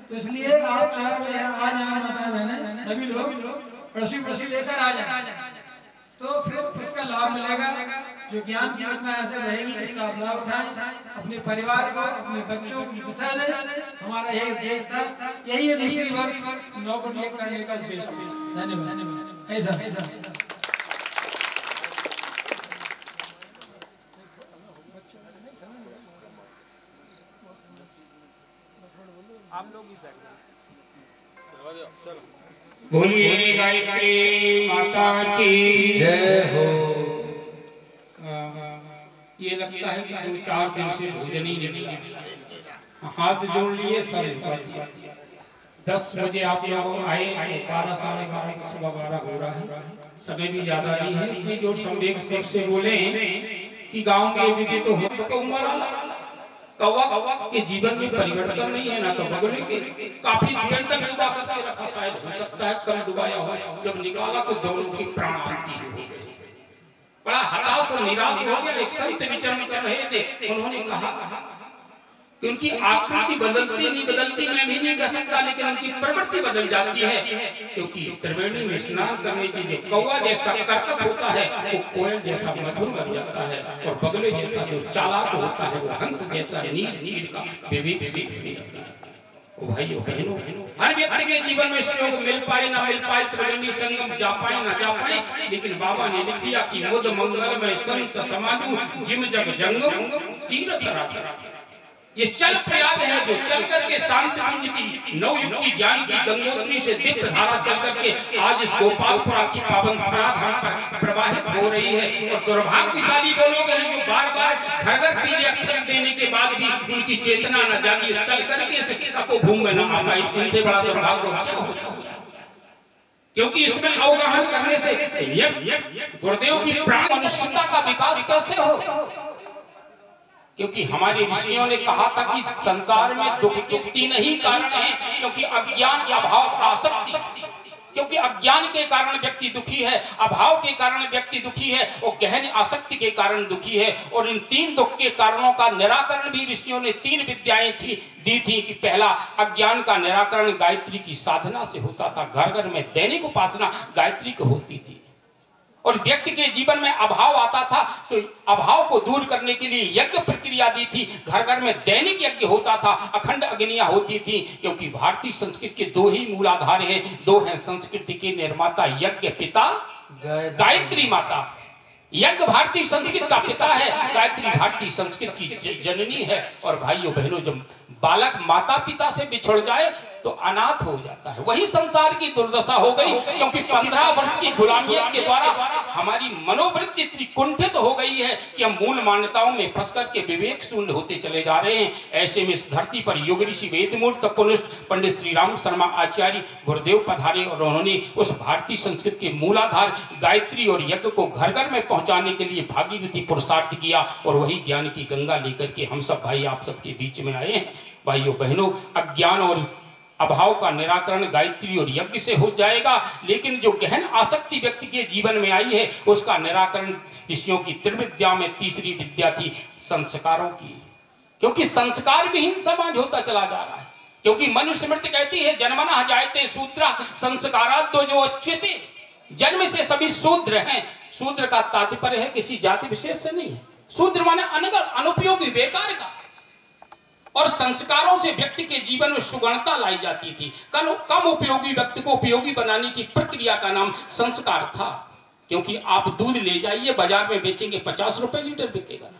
तो इसलिए आप 4 बजे आ जाए, माता बहने सभी लोग पड़ोसी लेकर आ जाए, तो फिर उसका लाभ मिलेगा। जो ज्ञान की योजना ऐसे रहेगी उसका आप लाभ उठाएं, अपने परिवार को, अपने बच्चों को दिशा दें। हमारा यही उद्देश्य था, यही है दूसरी वर्ष 9 को नियुक्त करने का उद्देश्य। धन्यवाद। ऐसा आप लोग बोलिए गायत्री माता की जय हो। ये लगता है कि 2-4 दिन से भोजन ही नहीं मिला। हाथ जोड़ लिए सर झुका दिया। 10 बजे आप लोग आए, 12 साढ़े 12 सुबह 12 हो रहा है, समय भी ज्यादा नहीं है। इतनी जोर संवेग स्वर से बोले कि गांव में विधि तो हो तो उमर कौवा के जीवन में परिवर्तन नहीं है ना, तो बगले के काफी देर तक डुबा करके रखा, शायद हो सकता है कम डुबाया हो, जब निकाला तो दोनों की प्राण आती हो गई। बड़ा हताश और निराश हो गया। एक संत विचरण कर रहे थे, उन्होंने कहा कि उनकी आकृति बदलती नहीं बदलती मैं भी नहीं कह सकता, लेकिन उनकी प्रवृत्ति बदल जाती है। क्योंकि त्रिवेणी में स्नान करने के लिए कौवा जैसा कर्कश होता है वो कोयल जैसा मधुर बन जाता है, और बगले जैसा जो चालाक होता है वो हंस जैसा नीर चीर का विवेक सीख जाता है। भाइयों बहनों, हर व्यक्ति के जीवन में योग मिल पाए ना मिल पाए, त्रिवेणी संगम जा पाए ना जा पाए, लेकिन बाबा ने लिख दिया कि मोद मंगल में संत समाजू जिम जग जंगम तीर्थ रात। ये चल प्रयाग है जो चल करके शांति कुंज की नवयुग की ज्ञान की गंगोत्री से दिव्य धारा चल करके आज इस गोपालपुरा की पावन धराधाम पर प्रवाहित हो रही है। और दुर्भाग्यशाली वो लोग हैं जो बार बार घर घर पीले अक्षर देने के बाद भी उनकी चेतना न जागी, चल करके इस तपोभूमि में न आ पाई। इनसे बड़ा दुर्भाग्य क्या हो सकता है? क्योंकि इसमें अवगाहन करने से गुरुदेव की प्राण मनुष्यता का विकास कैसे हो? क्योंकि हमारे ऋषियों ने कहा था कि संसार में दुख मुक्ति नहीं कारण है, क्योंकि अज्ञान अभाव आसक्ति। क्योंकि अज्ञान के कारण व्यक्ति दुखी है, अभाव के कारण व्यक्ति दुखी है, और गहन आसक्ति के कारण दुखी है। और इन तीन दुख के कारणों का निराकरण भी ऋषियों ने तीन विद्याएं दी थी कि पहला अज्ञान का निराकरण गायत्री की साधना से होता था। घर घर में दैनिक उपासना गायत्री की होती थी। और व्यक्ति के जीवन में अभाव आता था तो अभाव को दूर करने के लिए यज्ञ प्रक्रिया दी थी। घर घर में दैनिक यज्ञ होता था, अखंड अग्नियां होती थी। क्योंकि भारतीय संस्कृति के दो ही मूलाधार हैं, दो हैं संस्कृति के निर्माता, यज्ञ पिता गायत्री माता। यज्ञ भारतीय संस्कृति का पिता है, गायत्री भारतीय संस्कृति की जननी है। और भाइयों बहनों, जब बालक माता पिता से बिछड़ जाए तो अनाथ हो जाता है। वही संसार की दुर्दशा हो गई, क्योंकि 15 वर्ष की गुलामियत के द्वारा हमारी मनोवृत्ति इतनी कुंठित हो गई है कि हम मूल मान्यताओं में फंस करके विवेक शून्य होते चले जा रहे हैं। ऐसे में इस धरती पर योग ऋषि वेदमूर्त पंडित श्री राम शर्मा आचार्य गुरुदेव पधारे, और उन्होंने उस भारतीय संस्कृति के मूलाधार गायत्री और यज्ञ को घर घर में पहुंचाने के लिए भागीरथी पुरुषार्थ किया। और वही ज्ञान की गंगा लेकर के हम सब भाई आप सबके बीच में आए हैं। भाइयों बहनों, अज्ञान और अभाव का निराकरण गायत्री और यज्ञ से हो जाएगा, लेकिन जो गहन आसक्ति व्यक्ति के जीवन में आई है उसका निराकरण ऋषियों की त्रिविद्या में तीसरी विद्या थी, संस्कारों की। क्योंकि संस्कार विहीन समाज होता चला जा रहा है। क्योंकि मनुष्य स्मृति कहती है जन्मना जायते शूद्रा संस्कारात् तो जो अच्छे, जन्म से सभी शूद्र हैं। शूद्र का तात्पर्य है किसी जाति विशेष से नहीं है। शूद्र माने अनगढ़, अनुपयोगी, बेकार का। और संस्कारों से व्यक्ति के जीवन में सुगणता लाई जाती थी। कम उपयोगी व्यक्ति को उपयोगी बनाने की प्रक्रिया का नाम संस्कार था। क्योंकि आप दूध ले जाइए बाजार में बेचेंगे 50 रुपए लीटर बिकेगा ना,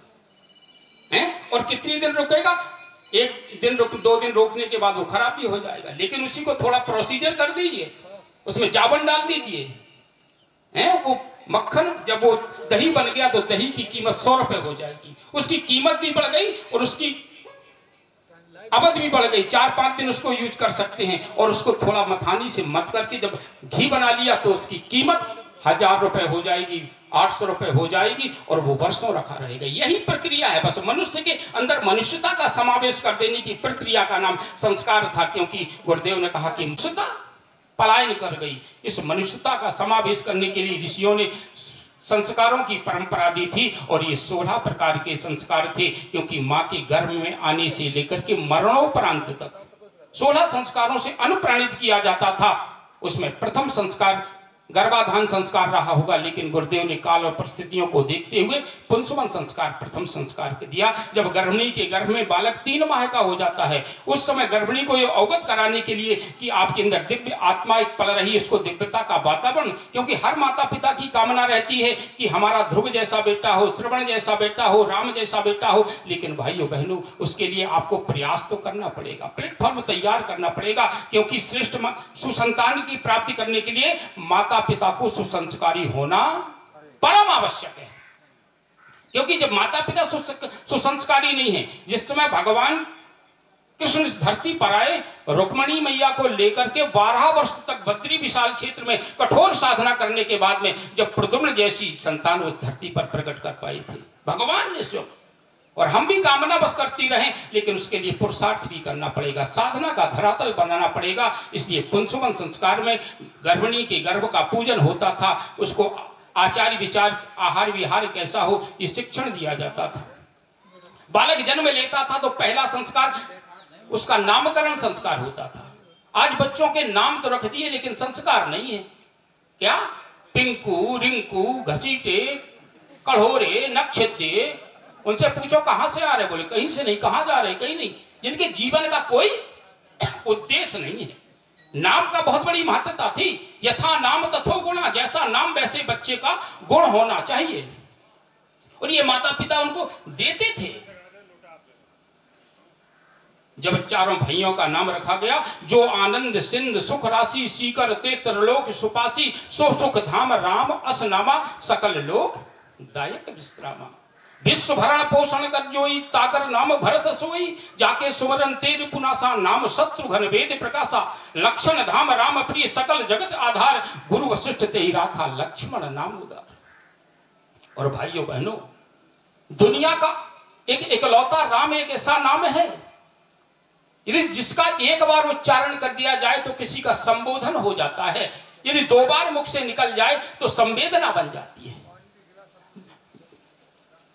है? और कितनी दिन रुकेगा? एक दिन रुक, 2 दिन रोकने के बाद वो खराब भी हो जाएगा। लेकिन उसी को थोड़ा प्रोसीजर कर दीजिए, उसमें जावन डाल दीजिए, है? वो मक्खन जब वो दही बन गया तो दही की कीमत 100 रुपए हो जाएगी। उसकी कीमत भी बढ़ गई और उसकी अवध भी बढ़ गई। 4-5 दिन उसको यूज कर सकते हैं। और उसको थोड़ा मथानी से मत करके जब घी बना लिया तो उसकी कीमत 1000 रुपए हो जाएगी, 800 रुपए हो जाएगी, और वो वर्षों रखा रहेगा। यही प्रक्रिया है। बस मनुष्य के अंदर मनुष्यता का समावेश कर देने की प्रक्रिया का नाम संस्कार था। क्योंकि गुरुदेव ने कहा कि मनुष्यता पलायन कर गई। इस मनुष्यता का समावेश करने के लिए ऋषियों ने संस्कारों की परंपरा दी थी। और ये 16 प्रकार के संस्कार थे। क्योंकि मां के गर्भ में आने से लेकर के मरणोपरांत तक 16 संस्कारों से अनुप्राणित किया जाता था। उसमें प्रथम संस्कार गर्भाधान संस्कार रहा होगा, लेकिन गुरुदेव ने काल और परिस्थितियों को देखते हुए पुंसवन संस्कार प्रथम संस्कार दिया। जब गर्भिणी के गर्भ में बालक 3 माह का हो जाता है, उस समय गर्भिणी को ये अवगत कराने के लिए कि आपके अंदर दिव्य आत्मा एक पल रही है, इसको दिव्यता का वातावरण। क्योंकि हर माता पिता की कामना रहती है कि हमारा ध्रुव जैसा बेटा हो, श्रवण जैसा बेटा हो, राम जैसा बेटा हो। लेकिन भाइयों बहनों, उसके लिए आपको प्रयास तो करना पड़ेगा, प्लेटफॉर्म तैयार करना पड़ेगा। क्योंकि श्रेष्ठ सुसंतान की प्राप्ति करने के लिए माता पिता को सुसंस्कारी होना परम आवश्यक है। क्योंकि जब माता पिता सुसंस्कारी नहीं है, जिस समय भगवान कृष्ण इस धरती पर आए, रुक्मिणी मैया को लेकर के 12 वर्ष तक बद्री विशाल क्षेत्र में कठोर साधना करने के बाद में जब प्रद्युम्न जैसी संतान उस धरती पर प्रकट कर पाई थी भगवान ने स्वयं। और हम भी कामना बस करती रहें, लेकिन उसके लिए पुरुषार्थ भी करना पड़ेगा, साधना का धरातल बनाना पड़ेगा। इसलिए पुंसवन संस्कार में गर्भिणी के गर्भ का पूजन होता था, उसको आचार विचार, आहार विहार कैसा हो, ये शिक्षण दिया जाता था। बालक जन्म लेता था तो पहला संस्कार उसका नामकरण संस्कार होता था। आज बच्चों के नाम तो रख दिए लेकिन संस्कार नहीं है। क्या पिंकू, रिंकू, घसीटे, कढ़ोरे, नक्षत्रे, उनसे पूछो कहां से आ रहे, बोले कहीं से नहीं। कहां जा रहे, कहीं नहीं। जिनके जीवन का कोई उद्देश्य नहीं है। नाम का बहुत बड़ी महत्ता थी। यथा नाम तथो गुणा, जैसा नाम वैसे बच्चे का गुण होना चाहिए। और ये माता पिता उनको देते थे। जब चारों भाइयों का नाम रखा गया, जो आनंद सिंध सुख राशि सीकर ते त्रिलोक सुपासी, सो सुख धाम राम असनामा, सकल लोक दायक विश्रामा। विश्व भरण पोषण कर जोई, ताकर नाम भरत सोई, जाके सुमरन तेज पुनासा, नाम शत्रुघ्न वेद प्रकाशा। लक्षण धाम राम प्रिय, सकल जगत आधार, गुरु वशिष्ठ ते ही राखा, लक्ष्मण नाम उदार। और भाइयों बहनों, दुनिया का एक इकलौता राम एक ऐसा नाम है यदि जिसका एक बार उच्चारण कर दिया जाए तो किसी का संबोधन हो जाता है। यदि 2 बार मुख से निकल जाए तो संवेदना बन जाती है।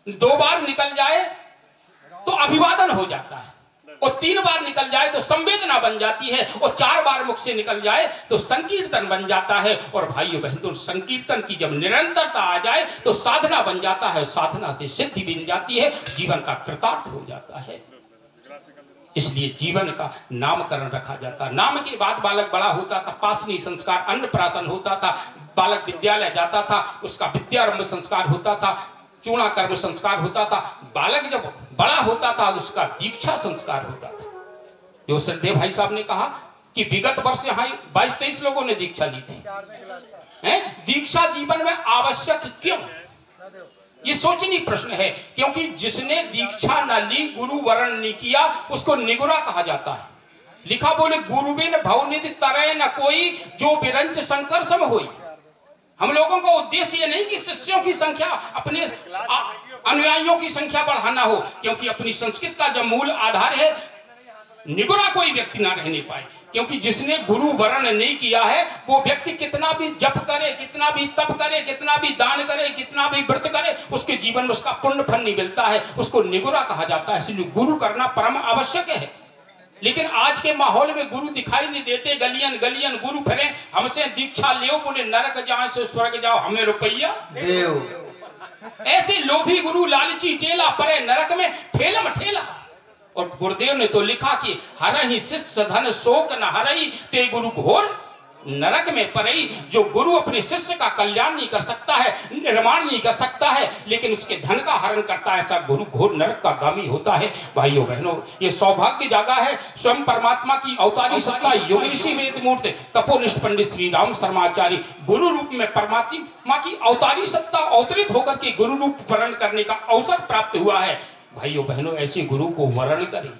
2 बार निकल जाए तो अभिवादन हो जाता है, और 3 बार निकल जाए तो संवेदना बन जाती है, और 4 बार मुख से निकल जाए तो संकीर्तन बन जाता है। और भाइयों बहनों, संकीर्तन की जब निरंतरता आ जाए तो साधना बन जाता है, साधना से सिद्धि बन जाती है, जीवन का कृतार्थ हो जाता है। इसलिए जीवन का नामकरण रखा जाता। नाम के बाद बालक बड़ा होता था, पासनी संस्कार, अन्नप्राशन होता था, बालक विद्यालय जाता था, उसका विद्यारंभ संस्कार होता था, चूड़ा कर्म संस्कार होता था। बालक जब बड़ा होता था उसका दीक्षा संस्कार होता था। जो श्रद्धेय भाई साहब ने कहा कि विगत वर्ष यहाँ 22-23 लोगों ने दीक्षा ली थी। दीक्षा जीवन में आवश्यक क्यों, ये सोचनीय प्रश्न है। क्योंकि जिसने दीक्षा न ली, गुरु वरण नहीं किया, उसको निगुरा कहा जाता है। लिखा बोले गुरुबिन भवनिधि तरय न कोई, जो विरंच संकर्षम होई। हम लोगों का उद्देश्य ये नहीं कि शिष्यों की संख्या, अपने अनुयायियों की संख्या बढ़ाना हो, क्योंकि अपनी संस्कृत का जब मूल आधार है, निगुरा कोई व्यक्ति ना रहने पाए। क्योंकि जिसने गुरु वरण नहीं किया है वो व्यक्ति कितना भी जप करे, कितना भी तप करे, कितना भी दान करे, कितना भी व्रत करे, उसके जीवन में उसका पुण्य फल नहीं मिलता है, उसको निगुरा कहा जाता है। इसलिए गुरु करना परम आवश्यक है। लेकिन आज के माहौल में गुरु दिखाई नहीं देते। गलियन गलियन गुरु फिरे, हमसे दीक्षा लियो, बोले नरक जाए से स्वर्ग जाओ, हमें रुपया देव। ऐसे लोभी गुरु लालची टेला, परे नरक में ठेलम ठेला। और गुरुदेव ने तो लिखा कि हरहि शिष्य धन शोक न हरहि, ते गुरु घोर नरक में परई। जो गुरु अपने शिष्य का कल्याण नहीं कर सकता है, निर्माण नहीं कर सकता है, लेकिन उसके धन का हरण करता है, ऐसा गुरु घोर नरक का गामी होता है। भाइयों बहनों, ये सौभाग्य जागा है। स्वयं परमात्मा की अवतारी सत्ता योग ऋषि वेद मूर्ति तपोनिष्ठ पंडित श्री राम शर्माचार्य गुरु रूप में परमात्मा की अवतारी सत्ता अवतरित होकर के गुरु रूप वर्ण करने का अवसर प्राप्त हुआ है। भाइयों बहनों, ऐसे गुरु को वर्ण करें,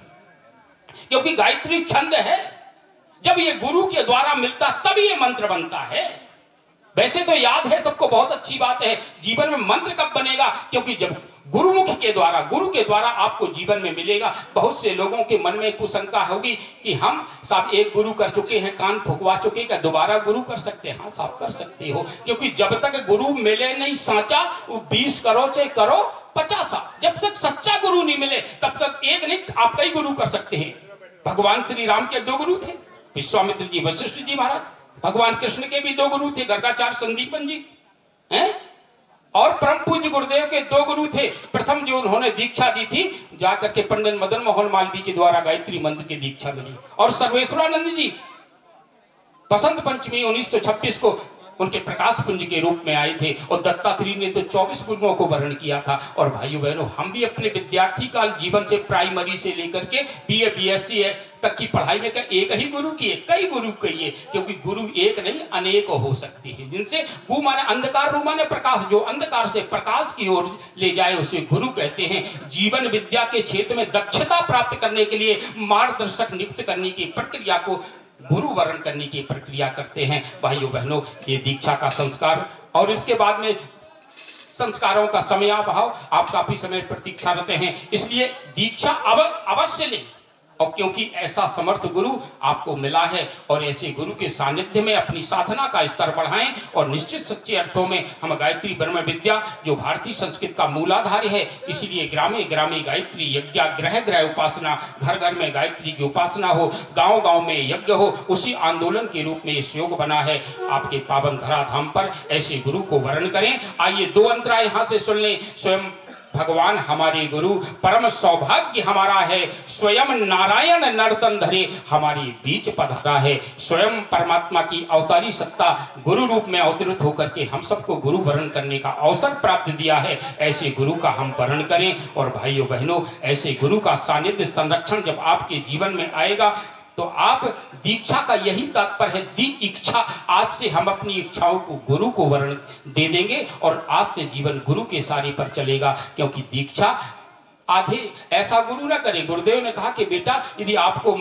क्योंकि गायत्री छंद है। जब ये गुरु के द्वारा मिलता तब ये मंत्र बनता है। वैसे तो याद है सबको, बहुत अच्छी बात है। जीवन में मंत्र कब बनेगा, क्योंकि जब गुरुमुख के द्वारा, गुरु के द्वारा आपको जीवन में मिलेगा। बहुत से लोगों के मन में कुशंका होगी कि हम साहब एक गुरु कर चुके हैं, कान फुकवा चुके, क्या दोबारा गुरु कर सकते हैं? हाँ साहब कर सकते हो, क्योंकि जब तक गुरु मिले नहीं सांचा, वो 20 करो चाहे करो 50। जब तक सच्चा गुरु नहीं मिले तब तक एक नहीं, आप कई गुरु कर सकते हैं। भगवान श्री राम के 2 गुरु थे, विश्वामित्र जी, वशिष्ठ जी महाराज। भगवान कृष्ण के भी 2 गुरु थे, गर्गाचार्य संदीपन जी हैं। और परम पूज्य गुरुदेव के 2 गुरु थे। प्रथम जो उन्होंने दीक्षा दी थी, जाकर के पंडित मदन मोहन मालवीय के द्वारा गायत्री मंत्र की दीक्षा मिली। और सर्वेश्वरानंद जी बसंत पंचमी 1926 को उनके प्रकाश पुंज के रूप में आए थे। और दत्तात्रेय ने तो 24 गुरुओं को वर्ण किया था। और भाइयों बहनों, हम भी अपने विद्यार्थी काल जीवन से प्राइमरी से लेकर के BA BSc तक की पढ़ाई में एक ही गुरु किए, कई गुरु कहिए, क्योंकि गुरु एक नहीं अनेक हो सकती है। जिनसे गु माने अंधकार, रू माने प्रकाश, जो अंधकार से प्रकाश की ओर ले जाए उसे गुरु कहते हैं। जीवन विद्या के क्षेत्र में दक्षता प्राप्त करने के लिए मार्गदर्शक नियुक्त करने की प्रक्रिया को गुरु वर्ण करने की प्रक्रिया करते हैं। भाइयों बहनों, ये दीक्षा का संस्कार और इसके बाद में संस्कारों का समयाभाव, आप काफी समय प्रतीक्षा करते हैं, इसलिए दीक्षा अवश्य लें। और क्योंकि ऐसा समर्थ गुरु आपको मिला है और ऐसे गुरु के सानिध्य में अपनी साधना का स्तर बढ़ाएं और निश्चित सच्चे अर्थों में हम गायत्री ब्रह्म विद्या जो भारतीय संस्कृत का मूलाधार है, इसलिए ग्रामे ग्रामे गायत्री यज्ञ, ग्रह ग्रह उपासना, घर घर में गायत्री की उपासना हो, गांव गांव में यज्ञ हो, उसी आंदोलन के रूप में इस योग बना है आपके पावन धराधाम पर। ऐसे गुरु को वर्ण करें। आइए 2 अंतरा यहाँ से सुन लें। स्वयं भगवान हमारे गुरु, परम सौभाग्य हमारा है, स्वयं नारायण नर्तन धरे हमारे बीच पधारा है। स्वयं परमात्मा की अवतारी सत्ता गुरु रूप में अवतरित होकर के हम सबको गुरु वर्ण करने का अवसर प्राप्त दिया है। ऐसे गुरु का हम वर्ण करें। और भाइयों बहनों, ऐसे गुरु का सानिध्य संरक्षण जब आपके जीवन में आएगा तो आप दीक्षा का यही तात्पर्य है, दी इच्छा। आज से हम अपनी इच्छाओं को गुरु को वर्ण दे देंगे और आज से जीवन गुरु के सारे पर चलेगा। क्योंकि दीक्षा आधे ऐसा गुरु ना करें। गुरुदेव ने कहा कि बेटा यदि आपको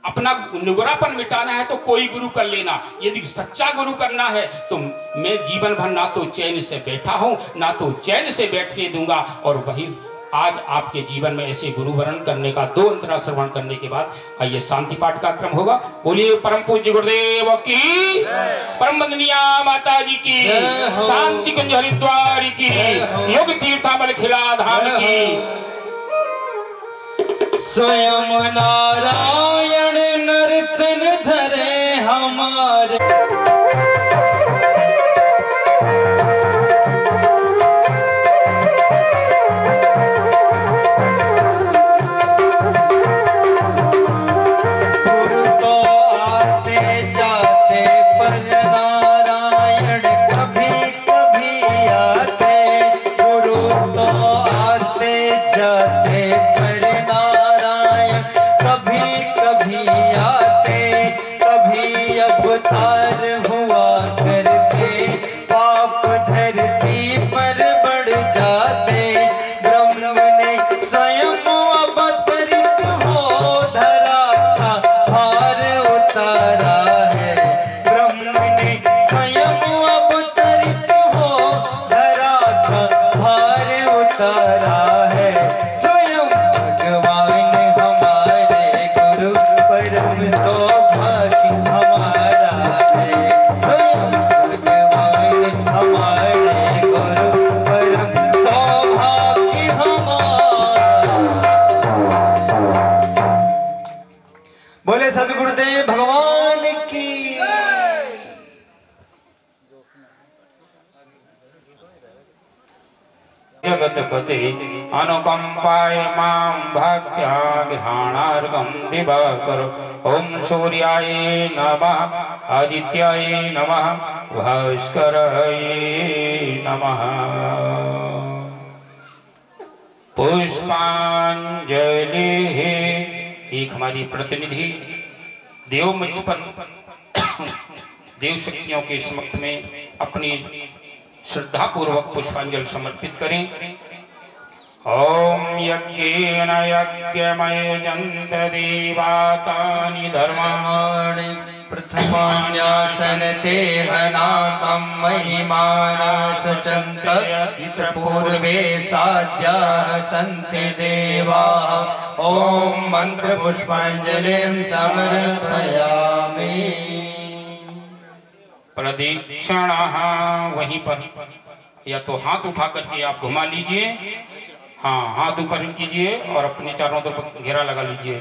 अपना निगुरापन मिटाना है तो कोई गुरु कर लेना, यदि सच्चा गुरु करना है तो मैं जीवन भर ना तो चैन से बैठा हूं ना तो चैन से बैठने दूंगा। और वही आज आपके जीवन में ऐसे गुरु वर्ण करने का 2 अंतरा श्रवण करने के बाद आइए शांति पाठ का क्रम होगा। बोलिए परम पूज्य गुरुदेव की, परम वंदनीय माता जी की, शांति कुंज हरिद्वार की, योग तीर्थामल खिला धाम की। स्वयं नारायण नर्तन धरे हमारे। जगतपते अनुकंपाय मां भक्त्या गृहाणार्घं दिवाकरो। ओम सूर्याय नमः, आदित्याय नमः, भास्कराय नमः। पुष्पांजलि। एक हमारी प्रतिनिधि देव मंच पर देव शक्तियों के समक्ष में अपनी श्रद्धा पूर्वक पुष्पांजलि समर्पित करें। ओम यज्ञेन यज्ञमय जन्त देवातानि धर्माणि प्रथमान्यासनते हनाकं महिमानः सचन्त इत्र पूर्वे साध्याः सन्ति देवाः। ओम मंत्र पुष्पांजलिं समर्पयामि। प्रदक्षिणा वहीं पर या तो हाथ उठा करके आप घुमा लीजिए, हाँ हाथ ऊपर कीजिए और अपने चारों तरफ घेरा लगा लीजिए।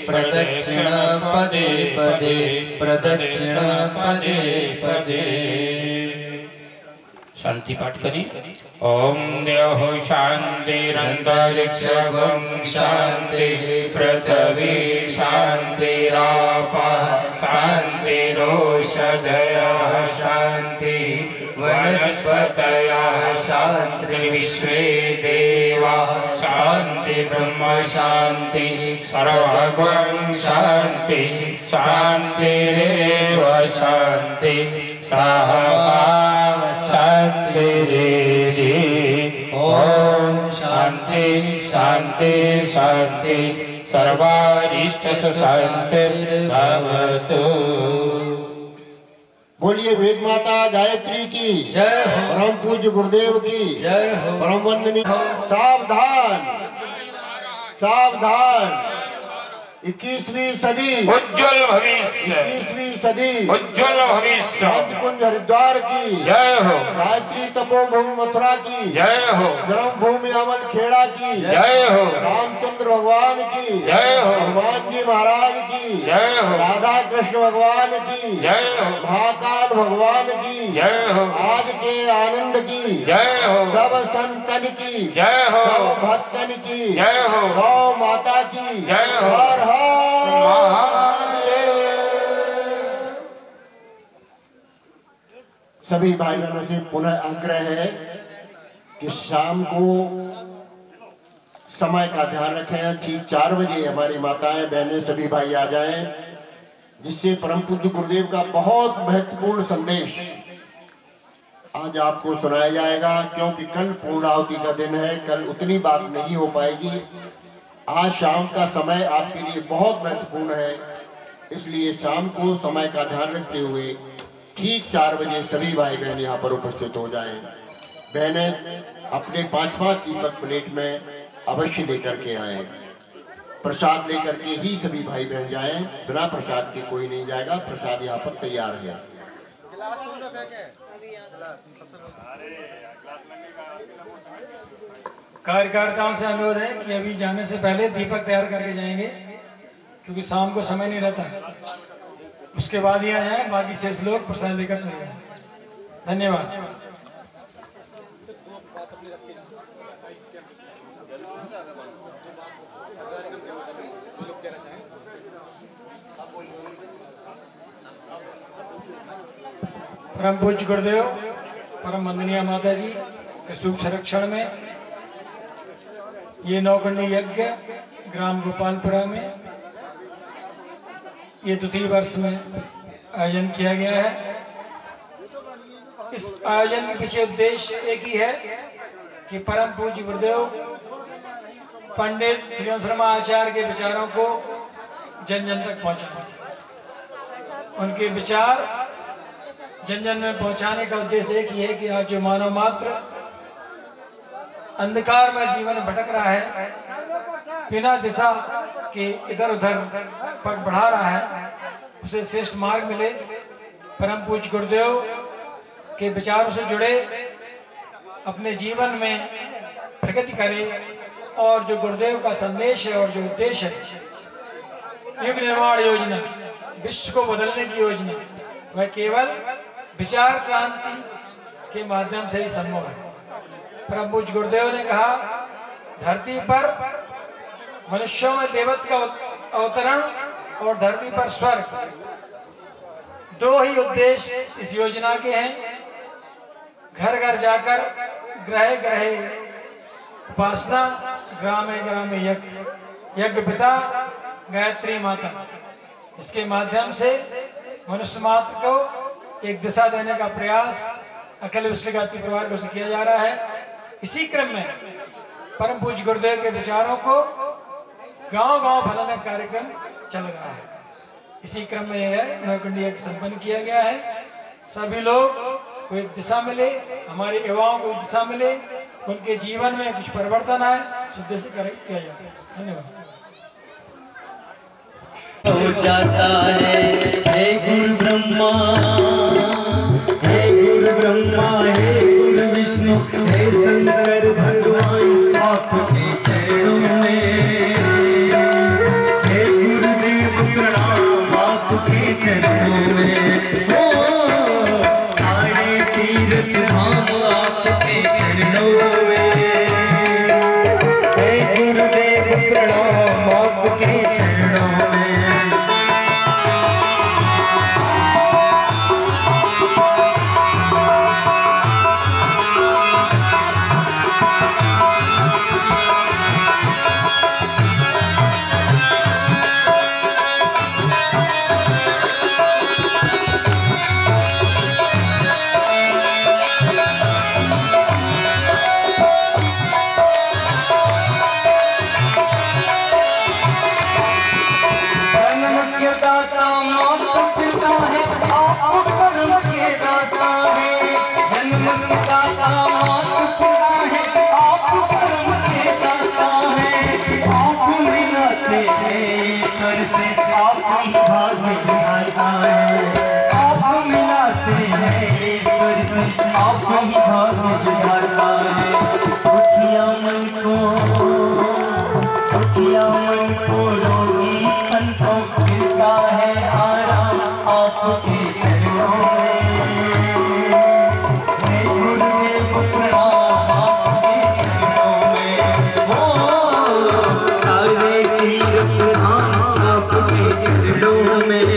प्रदक्षिण पदे पदे, प्रदक्षिण पदे पदे। शांति पाठ करें। ओम देव शांतिरंतरिक्षं शांतिः, पृथ्वी शांतिरापः शांतिरोषधयः शांतिः, वनस्पतयः शान्तिर्विश्वे देवाः शान्ति ब्रह्म शान्तिः, सर्वगं शान्तिः शान्तिरेव शान्तिः, शान्तिरेधि। ओम शांति शांति शांति, सर्वारिष्ट शांतिर्भवतु। बोलिए वेद माता गायत्री की जय हो, परम पूज्य गुरुदेव की जय हो। परम वंदनीय। सावधान, सावधान 21वीं सदी उज्जवल भविष्य 21वीं सदी उज्जवल भविष्य कुंज हरिद्वार की जय हो गायत्री तपोभूमि मथुरा की जय हो जन्मभूमि अमल खेड़ा की जय हो रामचंद्र भगवान की जय हो हनुमान जी महाराज की जय हो राधा कृष्ण भगवान की जय हो महाकाल भगवान की जय हो आज के आनंद की जय हो सब संतन की जय हो सब भक्तन की जय हो गौ माता की जय हो हर हर महादेव। सभी भाई बहनों से पुनः आग्रह है कि शाम को समय का ध्यान रखें। ठीक 4 बजे हमारी माताएं बहनें सभी भाई आ जाएं, जिससे परम पूज्य गुरुदेव का बहुत महत्वपूर्ण संदेश आज आपको सुनाया जाएगा। क्योंकि कल पूर्णाहुति का दिन है, कल उतनी बात नहीं हो पाएगी। आज शाम का समय आपके लिए बहुत महत्वपूर्ण है, इसलिए शाम को समय का ध्यान रखते हुए ठीक 4 बजे सभी भाई बहन यहाँ पर उपस्थित हो जाएं। बहनें अपने 5-5 दीपक प्लेट में अवश्य लेकर के आए। प्रसाद लेकर के ही सभी भाई बहन जाएं, बिना प्रसाद के कोई नहीं जाएगा। प्रसाद यहाँ पर तैयार है। कार्यकर्ताओं से अनुरोध है कि अभी जाने से पहले दीपक तैयार करके जाएंगे, क्योंकि शाम को समय नहीं रहता। उसके बाद ही आ जाए, बाकी शेष लोग प्रसाद लेकर चले जाए। धन्यवाद। परम पूज्य गुरुदेव परम वंदनीय माता जी के शुभ संरक्षण में ये नौकंडी यज्ञ ग्राम गोपालपुरा में ये द्वितीय वर्ष में आयोजन किया गया है। इस आयोजन के पीछे उद्देश्य एक ही है कि परम पूज्य गुरुदेव पंडित श्री शर्मा आचार्य के विचारों को जन जन तक पहुंचाना। उनके विचार जन जन में पहुंचाने का उद्देश्य एक ही है कि आज जो मानव मात्र अंधकार में जीवन भटक रहा है, बिना दिशा के इधर उधर पग बढ़ा रहा है, उसे श्रेष्ठ मार्ग मिले। परम पूज्य गुरुदेव के विचारों से जुड़े अपने जीवन में प्रगति करे और जो गुरुदेव का संदेश है और जो उद्देश्य है, युग निर्माण योजना, विश्व को बदलने की योजना, वह केवल विचार क्रांति के माध्यम से ही संभव है। परम पूज्य गुरुदेव ने कहा, धरती पर मनुष्यों में देवत्व का अवतरण और धरती पर स्वर्ग, 2 ही उद्देश्य इस योजना के हैं। घर घर जाकर ग्रहे ग्रहे उपासना, ग्रामे ग्रामे यज्ञ, यज्ञ पिता गायत्री माता, इसके माध्यम से मनुष्य मात्र को एक दिशा देने का प्रयास अखिल विश्व गायत्री परिवार को किया जा रहा है। इसी क्रम में परम पूज्य गुरुदेव के विचारों को गांव-गांव फैलाने का कार्यक्रम चल रहा है। इसी क्रम में यह नौकंडी यज्ञ संपन्न किया गया है। सभी लोग को एक दिशा मिले, हमारे युवाओं को एक दिशा मिले, उनके जीवन में कुछ परिवर्तन आए, शुद्ध से किया जाता है। धन्यवाद। हो जाता है हे गुरु ब्रह्मा, हे गुरु ब्रह्मा, हे गुरु विष्णु, हे शंकर भगवान, आपके चरणों में हे गुरुदेव प्रणाम, आपके चरणों में हो सारे तीर्थ धाम आपके चरणों में, हे गुरुदेव प्रणाम, आपके चरणों में। ही भाग्य विधाता है। आप मिलाते हैं ईश्वर से, आप ही भाग्य विधाता है। दुखिया मन को रोगी मन को मिलता है आराम आपके चरणों में। हे गुरुदेव प्रणाम आपके चरणों में। हो सारे तीर्थ धाम आपके चरणों में।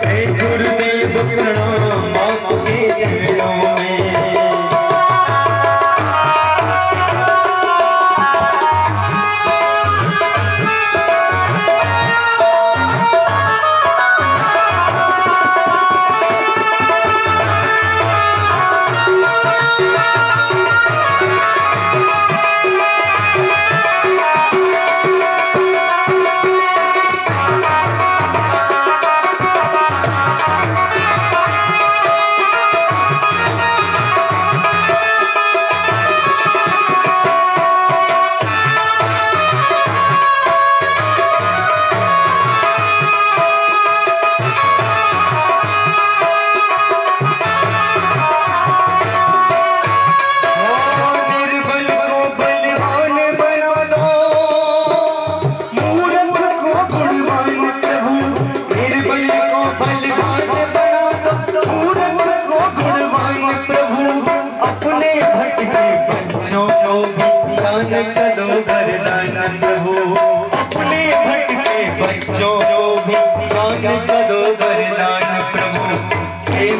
हे गुरुदेव प्रणाम आपके चरणों में। प्रभु अपने भटके बच्चों को भी